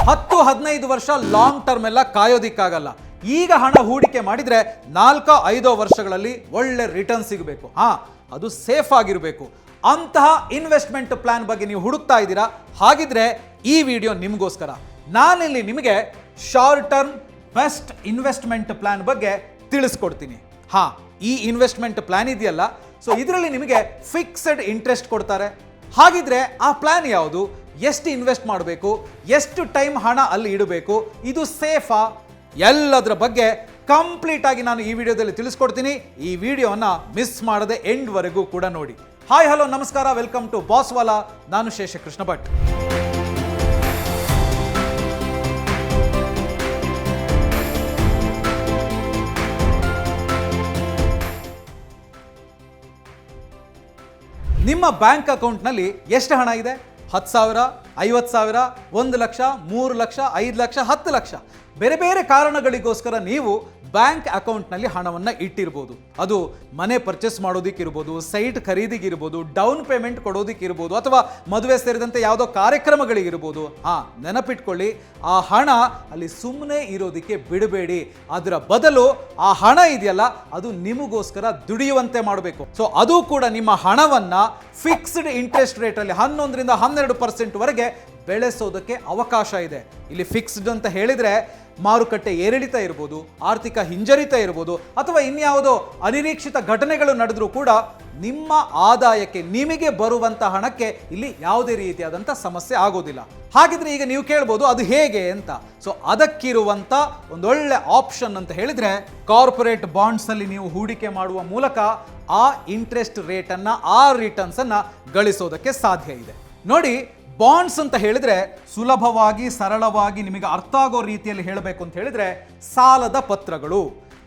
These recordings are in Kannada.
10-15 ವರ್ಷ ಲಾಂಗ್ ಟರ್ಮ್ ಎಲ್ಲ ಕಾಯೋದಿಕ್ಕಾಗಲ್ಲ. ಈಗ ಹಣ ಹೂಡಿಕೆ ಮಾಡಿದ್ರೆ 4-5 ವರ್ಷಗಳಲ್ಲಿ ಒಳ್ಳೆ ರಿಟರ್ನ್ ಸಿಗಬೇಕು. ಅದು ಸೇಫ್ ಆಗಿರಬೇಕು. ಅಂತಹ ಇನ್ವೆಸ್ಟ್ಮೆಂಟ್ ಪ್ಲಾನ್ ಬಗ್ಗೆ ನೀವು ಹುಡುಕ್ತಾ ಇದ್ದೀರಾ? ಹಾಗಿದ್ರೆ ಈ ವಿಡಿಯೋ ನಿಮಗೋಸ್ಕರ. ನಾನಿಲ್ಲಿ ನಿಮಗೆ short term best investment plan ಬಗ್ಗೆ ತಿಳಿಸ್ಕೊಡ್ತೀನಿ. ಈ ಇನ್ವೆಸ್ಟ್ಮೆಂಟ್ ಪ್ಲಾನ್ ಇದೆಯಲ್ಲ, ಸೊ ಇದರಲ್ಲಿ ನಿಮಗೆ ಫಿಕ್ಸ್ಡ್ ಇಂಟ್ರೆಸ್ಟ್ ಕೊಡ್ತಾರೆ. ಹಾಗಿದ್ರೆ ಆ ಪ್ಲಾನ್ ಯಾವುದು, ಎಷ್ಟು ಇನ್ವೆಸ್ಟ್ ಮಾಡಬೇಕು, ಎಷ್ಟು ಟೈಮ್ ಹಣ ಅಲ್ಲಿ ಇಡಬೇಕು, ಇದು ಸೇಫಾ, ಎಲ್ಲದರ ಬಗ್ಗೆ ಕಂಪ್ಲೀಟ್ ಆಗಿ ನಾನು ಈ ವಿಡಿಯೋದಲ್ಲಿ ತಿಳಿಸ್ಕೊಡ್ತೀನಿ. ಈ ವಿಡಿಯೋನ ಮಿಸ್ ಮಾಡದೆ ಎಂಡ್ ವರೆಗೂ ಕೂಡ ನೋಡಿ. ಹಾಯ್ ಹಲೋ ನಮಸ್ಕಾರ, ವೆಲ್ಕಮ್ ಟು ಬಾಸ್ ವಾಲಾ. ನಾನು ಶೇಷಕೃಷ್ಣ ಭಟ್. ನಿಮ್ಮ ಬ್ಯಾಂಕ್ ಅಕೌಂಟ್ನಲ್ಲಿ ಎಷ್ಟು ಹಣ ಇದೆ? 10,000, 50,000, 1 ಲಕ್ಷ, 3 ಲಕ್ಷ, 5 ಲಕ್ಷ, 10 ಲಕ್ಷ. ಬೇರೆ ಬೇರೆ ಕಾರಣಗಳಿಗೋಸ್ಕರ ನೀವು ಬ್ಯಾಂಕ್ ಅಕೌಂಟ್ನಲ್ಲಿ ಹಣವನ್ನು ಇಟ್ಟಿರ್ಬೋದು. ಅದು ಮನೆ ಪರ್ಚೇಸ್ ಮಾಡೋದಕ್ಕಿರ್ಬೋದು, ಸೈಟ್ ಖರೀದಿಗಿರ್ಬೋದು, ಡೌನ್ ಪೇಮೆಂಟ್ ಕೊಡೋದಕ್ಕಿರ್ಬೋದು, ಅಥವಾ ಮದುವೆ ಸೇರಿದಂತೆ ಯಾವುದೋ ಕಾರ್ಯಕ್ರಮಗಳಿಗಿರ್ಬೋದು. ನೆನಪಿಟ್ಕೊಳ್ಳಿ, ಆ ಹಣ ಅಲ್ಲಿ ಸುಮ್ಮನೆ ಇರೋದಕ್ಕೆ ಬಿಡಬೇಡಿ. ಅದರ ಬದಲು ಆ ಹಣ ಇದೆಯಲ್ಲ, ಅದು ನಿಮಗೋಸ್ಕರ ದುಡಿಯುವಂತೆ ಮಾಡಬೇಕು. ಸೊ ಅದು ಕೂಡ ನಿಮ್ಮ ಹಣವನ್ನ ಫಿಕ್ಸ್ಡ್ ಇಂಟ್ರೆಸ್ಟ್ ರೇಟಲ್ಲಿ 11-12% ವರೆಗೆ ಬೆಳೆಸೋದಕ್ಕೆ ಅವಕಾಶ ಇದೆ. ಇಲ್ಲಿ ಫಿಕ್ಸ್ಡ್ ಅಂತ ಹೇಳಿದ್ರೆ ಮಾರುಕಟ್ಟೆ ಏರಿಳಿತ ಇರ್ಬೋದು, ಆರ್ಥಿಕ ಹಿಂಜರಿತ ಇರ್ಬೋದು, ಅಥವಾ ಇನ್ಯಾವುದೋ ಅನಿರೀಕ್ಷಿತ ಘಟನೆಗಳು ನಡೆದರೂ ಕೂಡ ನಿಮ್ಮ ಆದಾಯಕ್ಕೆ, ನಿಮಗೆ ಬರುವಂಥ ಹಣಕ್ಕೆ ಇಲ್ಲಿ ಯಾವುದೇ ರೀತಿಯಾದಂಥ ಸಮಸ್ಯೆ ಆಗೋದಿಲ್ಲ. ಹಾಗಿದ್ರೆ ಈಗ ನೀವು ಕೇಳ್ಬೋದು, ಅದು ಹೇಗೆ ಅಂತ. ಸೊ ಅದಕ್ಕಿರುವಂಥ ಒಂದೊಳ್ಳೆ ಆಪ್ಷನ್ ಅಂತ ಹೇಳಿದ್ರೆ, ಕಾರ್ಪೊರೇಟ್ ಬಾಂಡ್ಸ್ ಅಲ್ಲಿ ನೀವು ಹೂಡಿಕೆ ಮಾಡುವ ಮೂಲಕ ಆ ಇಂಟ್ರೆಸ್ಟ್ ರೇಟನ್ನು, ಆ ರಿಟರ್ನ್ಸನ್ನು ಗಳಿಸೋದಕ್ಕೆ ಸಾಧ್ಯ ಇದೆ. ನೋಡಿ, ಬಾಂಡ್ಸ್ ಅಂತ ಹೇಳಿದ್ರೆ ಸುಲಭವಾಗಿ ಸರಳವಾಗಿ ನಿಮಗೆ ಅರ್ಥ ಆಗೋ ರೀತಿಯಲ್ಲಿ ಹೇಳಬೇಕು ಅಂತ ಹೇಳಿದ್ರೆ, ಸಾಲದ ಪತ್ರಗಳು.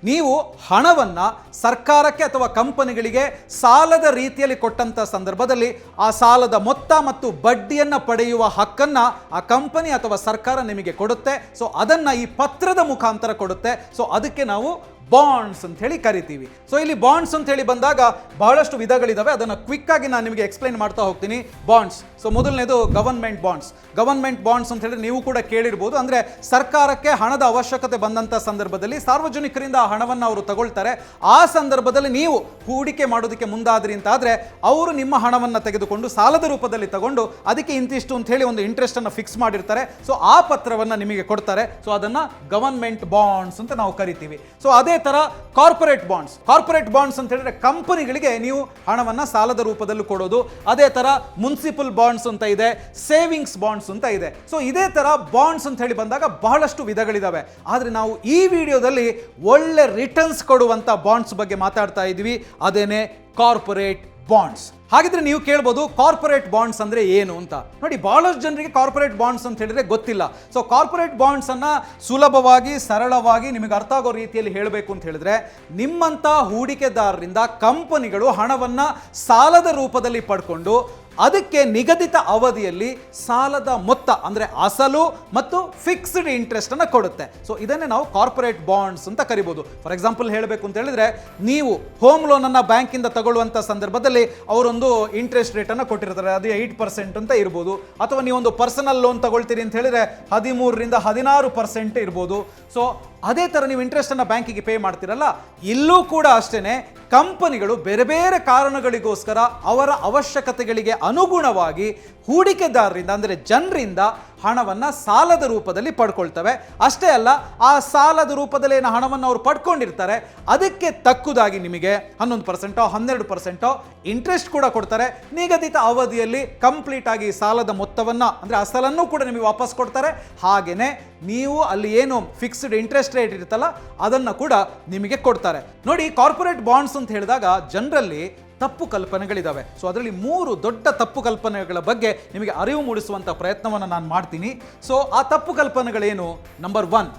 ನೀವು ಹಣವನ್ನ ಸರ್ಕಾರಕ್ಕೆ ಅಥವಾ ಕಂಪನಿಗಳಿಗೆ ಸಾಲದ ರೀತಿಯಲ್ಲಿ ಕೊಟ್ಟಂತ ಸಂದರ್ಭದಲ್ಲಿ ಆ ಸಾಲದ ಮೊತ್ತ ಮತ್ತು ಬಡ್ಡಿಯನ್ನ ಪಡೆಯುವ ಹಕ್ಕನ್ನ ಆ ಕಂಪನಿ ಅಥವಾ ಸರ್ಕಾರ ನಿಮಗೆ ಕೊಡುತ್ತೆ. ಸೊ ಅದನ್ನ ಈ ಪತ್ರದ ಮುಖಾಂತರ ಕೊಡುತ್ತೆ. ಸೊ ಅದಕ್ಕೆ ನಾವು ಬಾಂಡ್ಸ್ ಅಂತ ಹೇಳಿ ಕರಿತೀವಿ. ಸೊ ಇಲ್ಲಿ ಬಾಂಡ್ಸ್ ಅಂತ ಹೇಳಿ ಬಂದಾಗ ಬಹಳಷ್ಟು ವಿಧಗಳಿದಾವೆ. ಅದನ್ನು ಕ್ವಿಕ್ ಆಗಿ ನಾನು ನಿಮಗೆ ಎಕ್ಸ್ಪ್ಲೈನ್ ಮಾಡ್ತಾ ಹೋಗ್ತೀನಿ. ಬಾಂಡ್ಸ್, ಸೊ ಮೊದಲನೇದು ಗವರ್ಮೆಂಟ್ ಬಾಂಡ್ಸ್. ಗವರ್ಮೆಂಟ್ ಬಾಂಡ್ಸ್ ಅಂತ ಹೇಳಿದ್ರೆ ನೀವು ಕೂಡ ಕೇಳಿರ್ಬೋದು. ಅಂದ್ರೆ ಸರ್ಕಾರಕ್ಕೆ ಹಣದ ಅವಶ್ಯಕತೆ ಬಂದಂತ ಸಂದರ್ಭದಲ್ಲಿ ಸಾರ್ವಜನಿಕರಿಂದ ಆ ಹಣವನ್ನು ಅವರು ತಗೊಳ್ತಾರೆ. ಆ ಸಂದರ್ಭದಲ್ಲಿ ನೀವು ಹೂಡಿಕೆ ಮಾಡೋದಕ್ಕೆ ಮುಂದಾದ್ರಿ ಅಂತ ಆದ್ರೆ, ಅವರು ನಿಮ್ಮ ಹಣವನ್ನು ತೆಗೆದುಕೊಂಡು ಸಾಲದ ರೂಪದಲ್ಲಿ ತಗೊಂಡು ಅದಕ್ಕೆ ಇಂತಿಷ್ಟು ಅಂತ ಹೇಳಿ ಒಂದು ಇಂಟ್ರೆಸ್ಟ್ ಅನ್ನು ಫಿಕ್ಸ್ ಮಾಡಿರ್ತಾರೆ. ಸೊ ಆ ಪತ್ರವನ್ನ ನಿಮಗೆ ಕೊಡ್ತಾರೆ. ಸೊ ಅದನ್ನ ಗವರ್ಮೆಂಟ್ ಬಾಂಡ್ಸ್ ಅಂತ ನಾವು ಕರಿತೀವಿ. ಸೊ ಅದೇ ತರ ಕಾರ್ಪೊರೇಟ್ ಬಾಂಡ್ಸ್. ಕಾರ್ಪೊರೇಟ್ ಬಾಂಡ್ಸ್ ಅಂತ ಹೇಳಿದ್ರೆ ಕಂಪನಿಗಳಿಗೆ ನೀವು ಹಣವನ್ನ ಸಾಲದ ರೂಪದಲ್ಲಿ ಕೊಡೋದು. ಅದೇ ತರ ಮುನ್ಸಿಪಲ್ ಬಾಂಡ್ಸ್ ಅಂತ ಇದೆ, ಸೇವಿಂಗ್ಸ್ ಬಾಂಡ್ಸ್ ಅಂತ ಇದೆ. ಸೊ ಇದೇ ತರ ಬಾಂಡ್ಸ್ ಅಂತ ಹೇಳಿ ಬಂದಾಗ ಬಹಳಷ್ಟು ವಿಧಗಳಿದಾವೆ. ಆದ್ರೆ ನಾವು ಈ ವಿಡಿಯೋದಲ್ಲಿ ಒಳ್ಳೆ ರಿಟರ್ನ್ಸ್ ಕೊಡುವಂತ ಬಾಂಡ್ಸ್ ಬಗ್ಗೆ ಮಾತಾಡ್ತಾ ಇದ್ವಿ. ಅದೇನೆ ಕಾರ್ಪೊರೇಟ್ ಬಾಂಡ್ಸ್. ಹಾಗಿದ್ರೆ ನೀವು ಕೇಳ್ಬೋದು, ಕಾರ್ಪೊರೇಟ್ ಬಾಂಡ್ಸ್ ಅಂದ್ರೆ ಏನು ಅಂತ. ನೋಡಿ, ಬಹಳಷ್ಟು ಜನರಿಗೆ ಕಾರ್ಪೊರೇಟ್ ಬಾಂಡ್ಸ್ ಅಂತ ಹೇಳಿದ್ರೆ ಗೊತ್ತಿಲ್ಲ. ಸೊ ಕಾರ್ಪೊರೇಟ್ ಬಾಂಡ್ಸ್ ಅನ್ನ ಸುಲಭವಾಗಿ ಸರಳವಾಗಿ ನಿಮಗೆ ಅರ್ಥ ಆಗೋ ರೀತಿಯಲ್ಲಿ ಹೇಳಬೇಕು ಅಂತ ಹೇಳಿದ್ರೆ, ನಿಮ್ಮಂತ ಹೂಡಿಕೆದಾರರಿಂದ ಕಂಪನಿಗಳು ಹಣವನ್ನ ಸಾಲದ ರೂಪದಲ್ಲಿ ಪಡ್ಕೊಂಡು ಅದಕ್ಕೆ ನಿಗದಿತ ಅವಧಿಯಲ್ಲಿ ಸಾಲದ ಮೊತ್ತ ಅಂದ್ರೆ ಅಸಲು ಮತ್ತು ಫಿಕ್ಸ್ಡ್ ಇಂಟ್ರೆಸ್ಟ್ ಅನ್ನು ಕೊಡುತ್ತೆ. ಸೊ ಇದನ್ನೇ ನಾವು ಕಾರ್ಪೊರೇಟ್ ಬಾಂಡ್ಸ್ ಅಂತ ಕರಿಬಹುದು. ಫಾರ್ ಎಕ್ಸಾಂಪಲ್ ಹೇಳಬೇಕು ಅಂತ ಹೇಳಿದ್ರೆ, ನೀವು ಹೋಮ್ ಲೋನ್ ಅನ್ನ ಬ್ಯಾಂಕ್ ಇಂದ ತಗೊಳ್ಳುವಂತ ಸಂದರ್ಭದಲ್ಲಿ ಅವರೊಂದು ಇಂಟ್ರೆಸ್ಟ್ ರೇಟ್ ಅನ್ನು ಕೊಟ್ಟಿರ್ತಾರೆ. ಅದು 8% ಅಂತ ಇರ್ಬೋದು. ಅಥವಾ ನೀವೊಂದು ಪರ್ಸನಲ್ ಲೋನ್ ತಗೊಳ್ತೀರಿ ಅಂತ ಹೇಳಿದ್ರೆ 13-16% ಇರ್ಬೋದು. ಸೊ ಅದೇ ತರ ನೀವು ಇಂಟ್ರೆಸ್ಟ್ ಅನ್ನ ಬ್ಯಾಂಕಿಗೆ ಪೇ ಮಾಡ್ತಿರಲ್ಲ, ಇಲ್ಲೂ ಕೂಡ ಅಷ್ಟೇನೆ ಕಂಪನಿಗಳು ಬೇರೆ ಬೇರೆ ಕಾರಣಗಳಿಗೋಸ್ಕರ ಅವರ ಅವಶ್ಯಕತೆಗಳಿಗೆ ಅನುಗುಣವಾಗಿ ಹೂಡಿಕೆದಾರರಿಂದ ಅಂದ್ರೆ ಜನರಿಂದ ಹಣವನ್ನ ಸಾಲದ ರೂಪದಲ್ಲಿ ಪಡ್ಕೊಳ್ತವೆ. ಅಷ್ಟೇ ಅಲ್ಲ, ಆ ಸಾಲದ ರೂಪದಲ್ಲಿ ಏನು ಹಣವನ್ನು ಅವರು ಪಡ್ಕೊಂಡಿರ್ತಾರೆ ಅದಕ್ಕೆ ತಕ್ಕುದಾಗಿ ನಿಮಗೆ 11%, 12% ಇಂಟ್ರೆಸ್ಟ್ ಕೂಡ ಕೊಡ್ತಾರೆ. ನಿಗದಿತ ಅವಧಿಯಲ್ಲಿ ಕಂಪ್ಲೀಟ್ ಆಗಿ ಸಾಲದ ಮೊತ್ತವನ್ನ ಅಂದ್ರೆ ಅಸಲನ್ನು ಕೂಡ ನಿಮಗೆ ವಾಪಸ್ ಕೊಡ್ತಾರೆ. ಹಾಗೇನೆ ನೀವು ಅಲ್ಲಿ ಏನು ಫಿಕ್ಸ್ಡ್ ಇಂಟ್ರೆಸ್ಟ್ ರೇಟ್ ಇರುತ್ತಲ್ಲ ಅದನ್ನ ಕೂಡ ನಿಮಗೆ ಕೊಡ್ತಾರೆ. ನೋಡಿ, ಕಾರ್ಪೊರೇಟ್ ಬಾಂಡ್ಸ್ ಅಂತ ಹೇಳಿದಾಗ ಜನರಲ್ಲಿ ತಪ್ಪು ಕಲ್ಪನೆಗಳಿದಾವೆ. ಸೊ ಅದರಲ್ಲಿ 3 ದೊಡ್ಡ ತಪ್ಪು ಕಲ್ಪನೆಗಳ ಬಗ್ಗೆ ನಿಮಗೆ ಅರಿವು ಮೂಡಿಸುವಂತ ಪ್ರಯತ್ನವನ್ನು ನಾನು ಮಾಡ್ತೀನಿ. ಸೊ ಆ ತಪ್ಪು ಕಲ್ಪನೆಗಳೇನು? Number 1,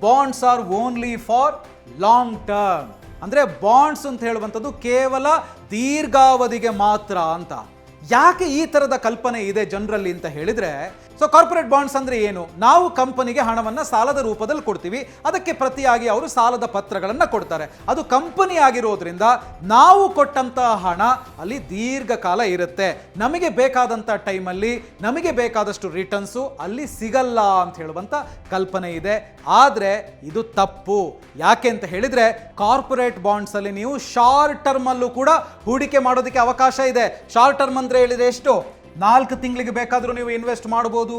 bonds are only for long term. ಅಂದ್ರೆ ಬಾಂಡ್ಸ್ ಅಂತ ಹೇಳುವಂಥದ್ದು ಕೇವಲ ದೀರ್ಘಾವಧಿಗೆ ಮಾತ್ರ ಅಂತ. ಯಾಕೆ ಈ ಥರದ ಕಲ್ಪನೆ ಇದೆ ಜನರಲ್ಲಿ ಅಂತ ಹೇಳಿದರೆ, ಸೊ ಕಾರ್ಪೊರೇಟ್ ಬಾಂಡ್ಸ್ ಅಂದರೆ ಏನು? ನಾವು ಕಂಪನಿಗೆ ಹಣವನ್ನು ಸಾಲದ ರೂಪದಲ್ಲಿ ಕೊಡ್ತೀವಿ, ಅದಕ್ಕೆ ಪ್ರತಿಯಾಗಿ ಅವರು ಸಾಲದ ಪತ್ರಗಳನ್ನು ಕೊಡ್ತಾರೆ. ಅದು ಕಂಪನಿ ಆಗಿರೋದ್ರಿಂದ ನಾವು ಕೊಟ್ಟಂತಹ ಹಣ ಅಲ್ಲಿ ದೀರ್ಘಕಾಲ ಇರುತ್ತೆ. ನಮಗೆ ಬೇಕಾದಂಥ ಟೈಮಲ್ಲಿ ನಮಗೆ ಬೇಕಾದಷ್ಟು ರಿಟರ್ನ್ಸು ಅಲ್ಲಿ ಸಿಗಲ್ಲ ಅಂತ ಹೇಳುವಂಥ ಕಲ್ಪನೆ ಇದೆ. ಆದರೆ ಇದು ತಪ್ಪು. ಯಾಕೆ ಅಂತ ಹೇಳಿದರೆ, ಕಾರ್ಪೊರೇಟ್ ಬಾಂಡ್ಸಲ್ಲಿ ನೀವು ಶಾರ್ಟ್ ಟರ್ಮಲ್ಲೂ ಕೂಡ ಹೂಡಿಕೆ ಮಾಡೋದಕ್ಕೆ ಅವಕಾಶ ಇದೆ. ಶಾರ್ಟ್ ಟರ್ಮ್ ಅಂದರೆ ಹೇಳಿದರೆ ಎಷ್ಟು? 4 ತಿಂಗಳಿಗೆ ಬೇಕಾದರೂ ನೀವು ಇನ್ವೆಸ್ಟ್ ಮಾಡ್ಬೋದು,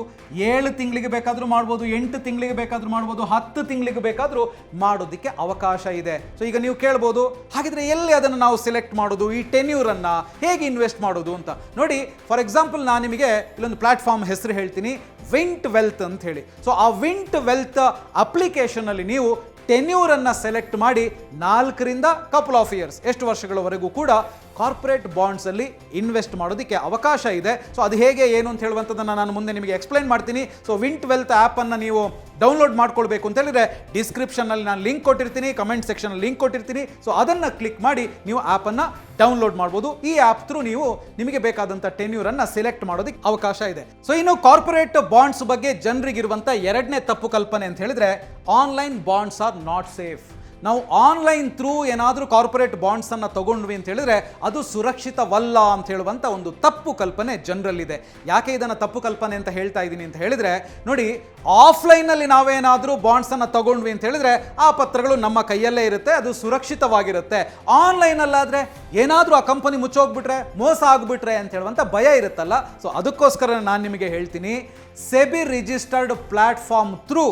7 ತಿಂಗಳಿಗೆ ಬೇಕಾದರೂ ಮಾಡ್ಬೋದು, 8 ತಿಂಗಳಿಗೆ ಬೇಕಾದರೂ ಮಾಡ್ಬೋದು, 10 ತಿಂಗಳಿಗೆ ಬೇಕಾದರೂ ಮಾಡೋದಕ್ಕೆ ಅವಕಾಶ ಇದೆ. ಸೊ ಈಗ ನೀವು ಕೇಳ್ಬೋದು, ಹಾಗಿದ್ರೆ ಎಲ್ಲಿ ಅದನ್ನು ನಾವು ಸೆಲೆಕ್ಟ್ ಮಾಡೋದು, ಈ ಟೆನ್ಯೂರನ್ನು ಹೇಗೆ ಇನ್ವೆಸ್ಟ್ ಮಾಡೋದು ಅಂತ ನೋಡಿ. ಫಾರ್ ಎಕ್ಸಾಂಪಲ್ ನಾನು ನಿಮಗೆ ಇಲ್ಲೊಂದು ಪ್ಲಾಟ್ಫಾರ್ಮ್ ಹೆಸರು ಹೇಳ್ತೀನಿ, ವಿಂಟ್ ವೆಲ್ತ್ ಅಂತ ಹೇಳಿ. ಸೊ ಆ ವಿಂಟ್ ವೆಲ್ತ್ ಅಪ್ಲಿಕೇಶನಲ್ಲಿ ನೀವು ಟೆನ್ಯೂರನ್ನು ಸೆಲೆಕ್ಟ್ ಮಾಡಿ 4ರಿಂದ ಕಪಲ್ ಆಫ್ ಇಯರ್ಸ್, ಎಷ್ಟು ವರ್ಷಗಳವರೆಗೂ ಕೂಡ ಕಾರ್ಪೊರೇಟ್ ಬಾಂಡ್ಸಲ್ಲಿ ಇನ್ವೆಸ್ಟ್ ಮಾಡೋದಕ್ಕೆ ಅವಕಾಶ ಇದೆ. ಸೊ ಅದು ಹೇಗೆ ಏನು ಅಂತ ಹೇಳುವಂಥದ್ದನ್ನು ನಾನು ಮುಂದೆ ನಿಮಗೆ ಎಕ್ಸ್ಪ್ಲೈನ್ ಮಾಡ್ತೀನಿ. ಸೊ ವಿಂಟ್ ವೆಲ್ತ್ ಆ್ಯಪನ್ನು ನೀವು ಡೌನ್ಲೋಡ್ ಮಾಡ್ಕೊಳ್ಬೇಕು ಅಂತ ಹೇಳಿದರೆ ಡಿಸ್ಕ್ರಿಪ್ಷನ್ನಲ್ಲಿ ನಾನು ಲಿಂಕ್ ಕೊಟ್ಟಿರ್ತೀನಿ, ಕಮೆಂಟ್ ಸೆಕ್ಷನಲ್ಲಿ ಲಿಂಕ್ ಕೊಟ್ಟಿರ್ತೀನಿ. ಸೊ ಅದನ್ನು ಕ್ಲಿಕ್ ಮಾಡಿ ನೀವು ಆ್ಯಪನ್ನು ಡೌನ್ಲೋಡ್ ಮಾಡ್ಬೋದು. ಈ ಆ್ಯಪ್ ಥ್ರೂ ನೀವು ನಿಮಗೆ ಬೇಕಾದಂಥ ಟೆನ್ಯೂರನ್ನು ಸೆಲೆಕ್ಟ್ ಮಾಡೋದಕ್ಕೆ ಅವಕಾಶ ಇದೆ. ಸೊ ಇನ್ನು ಕಾರ್ಪೊರೇಟ್ ಬಾಂಡ್ಸ್ ಬಗ್ಗೆ ಜನರಿಗಿರುವಂಥ ಎರಡನೇ ತಪ್ಪು ಕಲ್ಪನೆ ಅಂತ ಹೇಳಿದರೆ, online bonds are not safe. ನಾವು ಆನ್ಲೈನ್ ಥ್ರೂ ಏನಾದರೂ ಕಾರ್ಪೊರೇಟ್ ಬಾಂಡ್ಸನ್ನು ತಗೊಂಡ್ವಿ ಅಂತ ಹೇಳಿದ್ರೆ ಅದು ಸುರಕ್ಷಿತವಲ್ಲ ಅಂತ ಹೇಳುವಂಥ ಒಂದು ತಪ್ಪು ಕಲ್ಪನೆ ಜನರಲ್ಲಿದೆ. ಯಾಕೆ ಇದನ್ನು ತಪ್ಪು ಕಲ್ಪನೆ ಅಂತ ಹೇಳ್ತಾ ಇದ್ದೀನಿ ಅಂತ ಹೇಳಿದರೆ, ನೋಡಿ, ಆಫ್ಲೈನಲ್ಲಿ ನಾವೇನಾದರೂ ಬಾಂಡ್ಸನ್ನು ತಗೊಂಡ್ವಿ ಅಂತ ಹೇಳಿದ್ರೆ ಆ ಪತ್ರಗಳು ನಮ್ಮ ಕೈಯಲ್ಲೇ ಇರುತ್ತೆ, ಅದು ಸುರಕ್ಷಿತವಾಗಿರುತ್ತೆ. ಆನ್ಲೈನಲ್ಲಾದರೆ ಏನಾದರೂ ಆ ಕಂಪನಿ ಮುಚ್ಚೋಗ್ಬಿಟ್ರೆ, ಮೋಸ ಆಗಿಬಿಟ್ರೆ ಅಂತ ಹೇಳುವಂಥ ಭಯ ಇರುತ್ತಲ್ಲ. ಸೊ ಅದಕ್ಕೋಸ್ಕರ ನಾನು ನಿಮಗೆ ಹೇಳ್ತೀನಿ, ಸೆಬಿ ರಿಜಿಸ್ಟರ್ಡ್ ಪ್ಲಾಟ್ಫಾರ್ಮ್ ಥ್ರೂ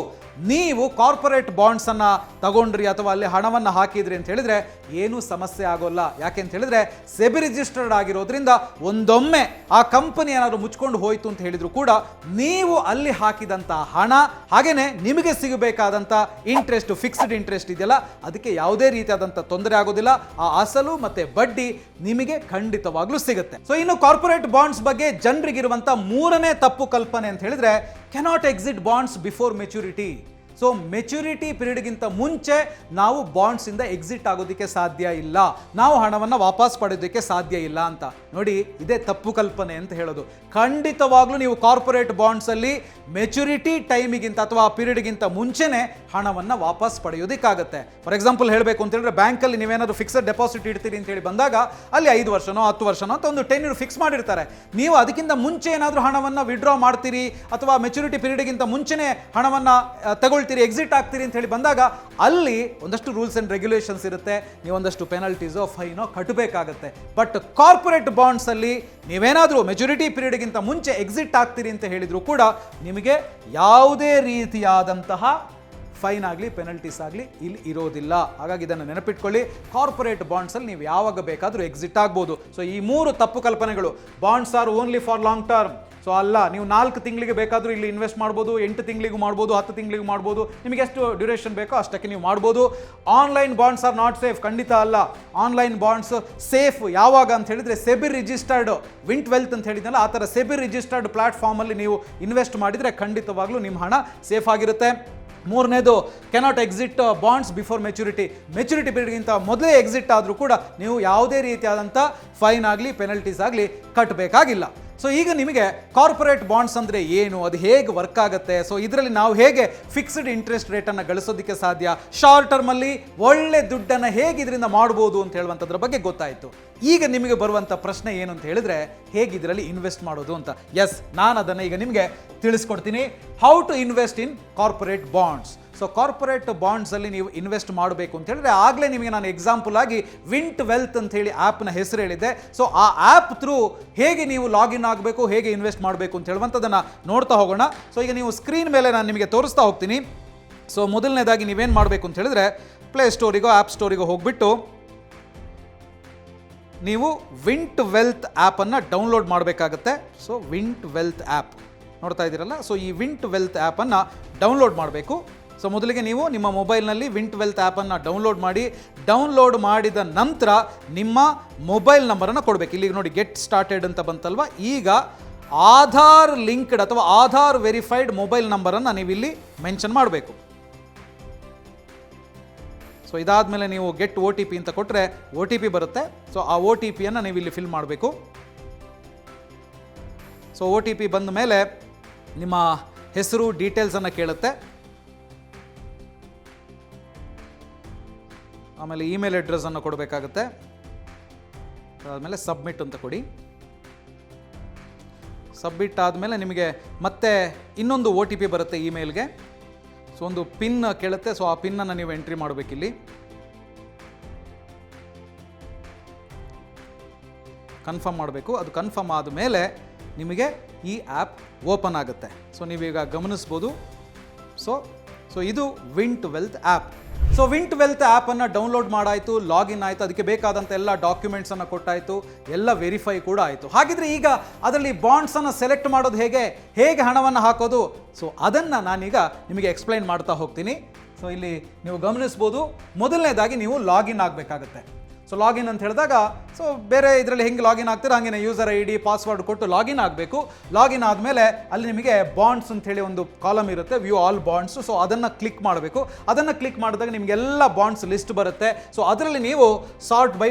ನೀವು ಕಾರ್ಪೊರೇಟ್ ಬಾಂಡ್ಸನ್ನು ತಗೊಂಡ್ರಿ ಅಥವಾ ಅಲ್ಲಿ ಹಣವನ್ನು ಹಾಕಿದ್ರಿ ಅಂತ ಹೇಳಿದ್ರೆ ಏನೂ ಸಮಸ್ಯೆ ಆಗೋಲ್ಲ. ಯಾಕೆ ಅಂತ ಹೇಳಿದ್ರೆ ಸೆಬಿ ರಿಜಿಸ್ಟರ್ಡ್ ಆಗಿರೋದ್ರಿಂದ ಒಂದೊಮ್ಮೆ ಆ ಕಂಪನಿ ಏನಾದರೂ ಮುಚ್ಕೊಂಡು ಹೋಯಿತು ಅಂತ ಹೇಳಿದ್ರು ಕೂಡ ನೀವು ಅಲ್ಲಿ ಹಾಕಿದಂಥ ಹಣ ಹಾಗೇನೆ ನಿಮಗೆ ಸಿಗಬೇಕಾದಂಥ ಇಂಟ್ರೆಸ್ಟ್, ಫಿಕ್ಸ್ಡ್ ಇಂಟ್ರೆಸ್ಟ್ ಇದೆಯಲ್ಲ, ಅದಕ್ಕೆ ಯಾವುದೇ ರೀತಿಯಾದಂಥ ತೊಂದರೆ ಆಗೋದಿಲ್ಲ. ಆ ಅಸಲು ಮತ್ತೆ ಬಡ್ಡಿ ನಿಮಗೆ ಖಂಡಿತವಾಗ್ಲೂ ಸಿಗುತ್ತೆ. ಸೊ ಇನ್ನು ಕಾರ್ಪೊರೇಟ್ ಬಾಂಡ್ಸ್ ಬಗ್ಗೆ ಜನರಿಗಿರುವಂಥ ಮೂರನೇ ತಪ್ಪು ಕಲ್ಪನೆ ಅಂತ ಹೇಳಿದ್ರೆ, cannot exit bonds before maturity. So maturity ಪೀರಿಯಡ್ಗಿಂತ ಮುಂಚೆ ನಾವು ಬಾಂಡ್ಸಿಂದ ಎಕ್ಸಿಟ್ ಆಗೋದಕ್ಕೆ ಸಾಧ್ಯ ಇಲ್ಲ, ನಾವು ಹಣವನ್ನು ವಾಪಸ್ ಪಡೆಯೋದಕ್ಕೆ ಸಾಧ್ಯ ಇಲ್ಲ ಅಂತ. ನೋಡಿ, ಇದೇ ತಪ್ಪು ಕಲ್ಪನೆ ಅಂತ ಹೇಳೋದು. ಖಂಡಿತವಾಗ್ಲೂ ನೀವು ಕಾರ್ಪೊರೇಟ್ ಬಾಂಡ್ಸಲ್ಲಿ ಮೆಚುರಿಟಿ ಟೈಮಿಗಿಂತ ಅಥವಾ ಆ ಪೀರಿಯಡ್ಗಿಂತ ಮುಂಚೆನೇ ಹಣವನ್ನು ವಾಪಸ್ ಪಡೆಯೋದಕ್ಕಾಗತ್ತೆ. ಫಾರ್ ಎಕ್ಸಾಂಪಲ್ ಹೇಳಬೇಕು ಅಂತ ಹೇಳಿದ್ರೆ, ಬ್ಯಾಂಕಲ್ಲಿ ನೀವೇನಾದರೂ ಫಿಕ್ಸೆಡ್ ಡೆಪಾಸಿಟ್ ಇಡ್ತೀರಿ ಅಂತೇಳಿ ಬಂದಾಗ ಅಲ್ಲಿ 5 ವರ್ಷನೋ 10 ವರ್ಷನೋ ಅಂತ ಒಂದು ಟೆನ್ಯೂರ್ ಫಿಕ್ಸ್ ಮಾಡಿರ್ತಾರೆ. ನೀವು ಅದಕ್ಕಿಂತ ಮುಂಚೆ ಏನಾದರೂ ಹಣವನ್ನು ವಿಡ್ರಾ ಮಾಡ್ತೀರಿ ಅಥವಾ ಮೆಚುರಿಟಿ ಪೀರಿಯಡ್ಗಿಂತ ಮುಂಚೆನೇ ಹಣವನ್ನು ತಗೊಳ್ತೀರಿ, ಎಕ್ಸಿಟ್ ಆಗ್ತೀರಿ ಅಂತ ಹೇಳಿ ಬಂದಾಗ ಅಲ್ಲಿ ಒಂದಷ್ಟು ರೂಲ್ಸ್ ಅಂಡ್ ರೆಗ್ಯುಲೇಷನ್ಸ್ ಇರುತ್ತೆ, ನೀವೊಂದಷ್ಟು ಪೆನಲ್ಟೀಸೋ ಫೈನೋ ಕಟ್ಟಬೇಕಾಗತ್ತೆ. ಬಟ್ ಕಾರ್ಪೊರೇಟ್ ಬಾಂಡ್ಸ್ ಅಲ್ಲಿ ನೀವೇನಾದರೂ ಮೆಚುರಿಟಿ ಪೀರಿಯಡ್ಗಿಂತ ಮುಂಚೆ ಎಕ್ಸಿಟ್ ಆಗ್ತೀರಿ ಅಂತ ಹೇಳಿದ್ರು ಕೂಡ ನಿಮಗೆ ಯಾವುದೇ ರೀತಿಯಾದಂತಹ ಫೈನ್ ಆಗಲಿ ಪೆನಲ್ಟೀಸ್ ಆಗಲಿ ಇಲ್ಲಿ ಇರೋದಿಲ್ಲ. ಹಾಗಾಗಿ ಇದನ್ನು ನೆನಪಿಟ್ಕೊಳ್ಳಿ, ಕಾರ್ಪೊರೇಟ್ ಬಾಂಡ್ಸಲ್ಲಿ ನೀವು ಯಾವಾಗ ಬೇಕಾದರೂ ಎಕ್ಸಿಟ್ ಆಗ್ಬೋದು. ಸೊ ಈ 3 ತಪ್ಪು ಕಲ್ಪನೆಗಳು, bonds are only for long term, so ಅಲ್ಲ, ನೀವು 4 ತಿಂಗಳಿಗೆ ಬೇಕಾದರೂ ಇಲ್ಲಿ ಇನ್ವೆಸ್ಟ್ ಮಾಡ್ಬೋದು, 8 ತಿಂಗಳಿಗೂ ಮಾಡ್ಬೋದು, 10 ತಿಂಗಳಿಗೂ ಮಾಡ್ಬೋದು, ನಿಮಗೆ ಎಷ್ಟು ಡ್ಯೂರೇಷನ್ ಬೇಕೋ ಅಷ್ಟಕ್ಕೆ ನೀವು ಮಾಡ್ಬೋದು. Online bonds are not safe, ಖಂಡಿತ ಅಲ್ಲ. ಆನ್ಲೈನ್ ಬಾಂಡ್ಸ್ ಸೇಫ್ ಯಾವಾಗ ಅಂತ ಹೇಳಿದರೆ, ಸೆಬಿ ರಿಜಿಸ್ಟರ್ಡ್ ವಿಂಟ್ ವೆಲ್ತ್ ಅಂತ ಹೇಳಿದ್ನಲ್ಲ, ಆ ಥರ ಸೆಬಿ ರಿಜಿಸ್ಟರ್ಡ್ ಪ್ಲಾಟ್ಫಾರ್ಮಲ್ಲಿ ನೀವು ಇನ್ವೆಸ್ಟ್ ಮಾಡಿದರೆ ಖಂಡಿತವಾಗ್ಲೂ ನಿಮ್ಮ ಹಣ ಸೇಫ್ ಆಗಿರುತ್ತೆ. ಮೂರನೇದು, cannot exit bonds before maturity. Maturity ಪೀರಿಯಡ್ಗಿಂತ ಮೊದಲೇ ಎಕ್ಸಿಟ್ ಆದರೂ ಕೂಡ ನೀವು ಯಾವುದೇ ರೀತಿಯಾದಂಥ ಫೈನ್ ಆಗಲಿ ಪೆನಲ್ಟೀಸ್ ಆಗಲಿ ಕಟ್ಟಬೇಕಾಗಿಲ್ಲ. ಸೊ ಈಗ ನಿಮಗೆ ಕಾರ್ಪೊರೇಟ್ ಬಾಂಡ್ಸ್ ಅಂದರೆ ಏನು, ಅದು ಹೇಗೆ ವರ್ಕ್ ಆಗುತ್ತೆ, ಸೊ ಇದರಲ್ಲಿ ನಾವು ಹೇಗೆ ಫಿಕ್ಸ್ಡ್ ಇಂಟ್ರೆಸ್ಟ್ ರೇಟನ್ನು ಗಳಿಸೋದಕ್ಕೆ ಸಾಧ್ಯ, ಶಾರ್ಟ್ ಟರ್ಮಲ್ಲಿ ಒಳ್ಳೆ ದುಡ್ಡನ್ನು ಹೇಗೆ ಇದರಿಂದ ಮಾಡ್ಬೋದು ಅಂತ ಹೇಳುವಂಥದ್ರ ಬಗ್ಗೆ ಗೊತ್ತಾಯಿತು. ಈಗ ನಿಮಗೆ ಬರುವಂಥ ಪ್ರಶ್ನೆ ಏನು ಅಂತ ಹೇಳಿದ್ರೆ, ಹೇಗೆ ಇದರಲ್ಲಿ ಇನ್ವೆಸ್ಟ್ ಮಾಡೋದು ಅಂತ. ಎಸ್, ನಾನು ಅದನ್ನು ಈಗ ನಿಮಗೆ ತಿಳಿಸ್ಕೊಡ್ತೀನಿ. How to invest in corporate bonds. So corporate ಬಾಂಡ್ಸಲ್ಲಿ ನೀವು ಇನ್ವೆಸ್ಟ್ ಮಾಡಬೇಕು ಅಂತ ಹೇಳಿದ್ರೆ, ಆಗಲೇ ನಿಮಗೆ ನಾನು ಎಕ್ಸಾಂಪಲ್ ಆಗಿ ವಿಂಟ್ ವೆಲ್ತ್ ಅಂತ ಹೇಳಿ ಆ್ಯಪ್ನ ಹೆಸರು ಹೇಳಿದ್ದೆ. ಸೊ ಆ ಆ್ಯಪ್ ಥ್ರೂ ಹೇಗೆ ನೀವು ಲಾಗಿನ್ ಆಗಬೇಕು, ಹೇಗೆ ಇನ್ವೆಸ್ಟ್ ಮಾಡಬೇಕು ಅಂತ ಹೇಳುವಂಥದ್ದನ್ನು ನೋಡ್ತಾ ಹೋಗೋಣ. ಸೊ ಈಗ ನೀವು ಸ್ಕ್ರೀನ್ ಮೇಲೆ ನಾನು ನಿಮಗೆ ತೋರಿಸ್ತಾ ಹೋಗ್ತೀನಿ. ಸೊ ಮೊದಲನೇದಾಗಿ ನೀವೇನು ಮಾಡಬೇಕು ಅಂತ ಹೇಳಿದ್ರೆ, ಪ್ಲೇಸ್ಟೋರಿಗೋ ಆ್ಯಪ್ ಸ್ಟೋರಿಗೋ ಹೋಗ್ಬಿಟ್ಟು ನೀವು ವಿಂಟ್ ವೆಲ್ತ್ ಆ್ಯಪನ್ನು ಡೌನ್ಲೋಡ್ ಮಾಡಬೇಕಾಗತ್ತೆ. ಸೊ ವಿಂಟ್ ವೆಲ್ತ್ ಆ್ಯಪ್ ನೋಡ್ತಾ ಇದ್ದೀರಲ್ಲ, ಸೊ ಈ ವಿಂಟ್ ವೆಲ್ತ್ ಆ್ಯಪನ್ನು ಡೌನ್ಲೋಡ್ ಮಾಡಬೇಕು. ಸೊ ಮೊದಲಿಗೆ ನೀವು ನಿಮ್ಮ ಮೊಬೈಲ್ನಲ್ಲಿ ವಿಂಟ್ ವೆಲ್ತ್ ಆ್ಯಪನ್ನು ಡೌನ್ಲೋಡ್ ಮಾಡಿ, ಡೌನ್ಲೋಡ್ ಮಾಡಿದ ನಂತರ ನಿಮ್ಮ ಮೊಬೈಲ್ ನಂಬರನ್ನು ಕೊಡಬೇಕು. ಇಲ್ಲಿ ನೋಡಿ ಗೆಟ್ ಸ್ಟಾರ್ಟೆಡ್ ಅಂತ ಬಂತಲ್ವ, ಈಗ ಆಧಾರ್ ಲಿಂಕ್ಡ್ ಅಥವಾ ಆಧಾರ್ ವೆರಿಫೈಡ್ ಮೊಬೈಲ್ ನಂಬರನ್ನು ನೀವು ಇಲ್ಲಿ ಮೆನ್ಷನ್ ಮಾಡಬೇಕು. ಸೊ ಇದಾದಮೇಲೆ ನೀವು ಗೆಟ್ OTP ಅಂತ ಕೊಟ್ಟರೆ OTP ಬರುತ್ತೆ. ಸೊ ಆ OTPಯನ್ನು ನೀವು ಇಲ್ಲಿ ಫಿಲ್ ಮಾಡಬೇಕು. ಸೊ OTP ಬಂದ ಮೇಲೆ ನಿಮ್ಮ ಹೆಸರು ಡೀಟೇಲ್ಸನ್ನು ಕೇಳುತ್ತೆ. ಆಮೇಲೆ ಇಮೇಲ್ ಅಡ್ರೆಸ್ಸನ್ನು ಕೊಡಬೇಕಾಗುತ್ತೆ. ಅದಾದಮೇಲೆ ಸಬ್ಮಿಟ್ ಅಂತ ಕೊಡಿ. ಸಬ್ಮಿಟ್ ಆದಮೇಲೆ ನಿಮಗೆ ಮತ್ತೆ ಇನ್ನೊಂದು OTP ಬರುತ್ತೆ ಇಮೇಲ್ಗೆ. ಸೊ ಒಂದು ಪಿನ್ ಕೇಳುತ್ತೆ. ಸೊ ಆ ಪಿನ್ನನ್ನು ನೀವು ಎಂಟ್ರಿ ಮಾಡಬೇಕಿಲ್ಲಿ. ಕನ್ಫರ್ಮ್ ಮಾಡಬೇಕು. ಅದು ಕನ್ಫರ್ಮ್ ಆದಮೇಲೆ ನಿಮಗೆ ಈ ಆ್ಯಪ್ ಓಪನ್ ಆಗುತ್ತೆ. ಸೊ ನೀವೀಗ ಗಮನಿಸ್ಬೋದು. ಸೊ ಇದು ವಿಂಟ್ wealth app. So Wint wealth ಆ್ಯಪನ್ನು ಡೌನ್ಲೋಡ್ ಮಾಡಾಯಿತು, ಲಾಗಿನ್ ಆಯಿತು, ಅದಕ್ಕೆ ಬೇಕಾದಂಥ ಎಲ್ಲ ಡಾಕ್ಯುಮೆಂಟ್ಸನ್ನು ಕೊಟ್ಟಾಯಿತು, ಎಲ್ಲ ವೆರಿಫೈ ಕೂಡ ಆಯಿತು. ಹಾಗಿದ್ರೆ ಈಗ ಅದರಲ್ಲಿ ಬಾಂಡ್ಸನ್ನು ಸೆಲೆಕ್ಟ್ ಮಾಡೋದು ಹೇಗೆ ಹಣವನ್ನು ಹಾಕೋದು, ಸೊ ಅದನ್ನು ನಾನೀಗ ನಿಮಗೆ ಎಕ್ಸ್ಪ್ಲೈನ್ ಮಾಡ್ತಾ ಹೋಗ್ತೀನಿ. ಸೊ ಇಲ್ಲಿ ನೀವು ಗಮನಿಸ್ಬೋದು, ಮೊದಲನೇದಾಗಿ ನೀವು ಲಾಗಿನ್ ಆಗಬೇಕಾಗತ್ತೆ. ಸೊ ಲಾಗಿನ್ ಅಂತ ಹೇಳಿದಾಗ ಸೊ ಬೇರೆ ಇದರಲ್ಲಿ ಹೆಂಗೆ ಲಾಗಿನ್ ಆಗ್ತೀರ ಹಾಗೆ ಯೂಸರ್ ID ಪಾಸ್ವರ್ಡ್ ಕೊಟ್ಟು ಲಾಗಿನ್ ಆಗಬೇಕು. ಲಾಗಿನ್ ಆದಮೇಲೆ ಅಲ್ಲಿ ನಿಮಗೆ ಬಾಂಡ್ಸ್ ಅಂತ ಹೇಳಿ ಒಂದು ಕಾಲಮ್ ಇರುತ್ತೆ, ವ್ಯೂ ಆಲ್ ಬಾಂಡ್ಸ್. ಸೊ ಅದನ್ನು ಕ್ಲಿಕ್ ಮಾಡಬೇಕು. ಅದನ್ನು ಕ್ಲಿಕ್ ಮಾಡಿದಾಗ ನಿಮಗೆಲ್ಲ ಬಾಂಡ್ಸ್ ಲಿಸ್ಟ್ ಬರುತ್ತೆ. ಸೊ ಅದರಲ್ಲಿ ನೀವು ಸಾರ್ಟ್ ಬೈ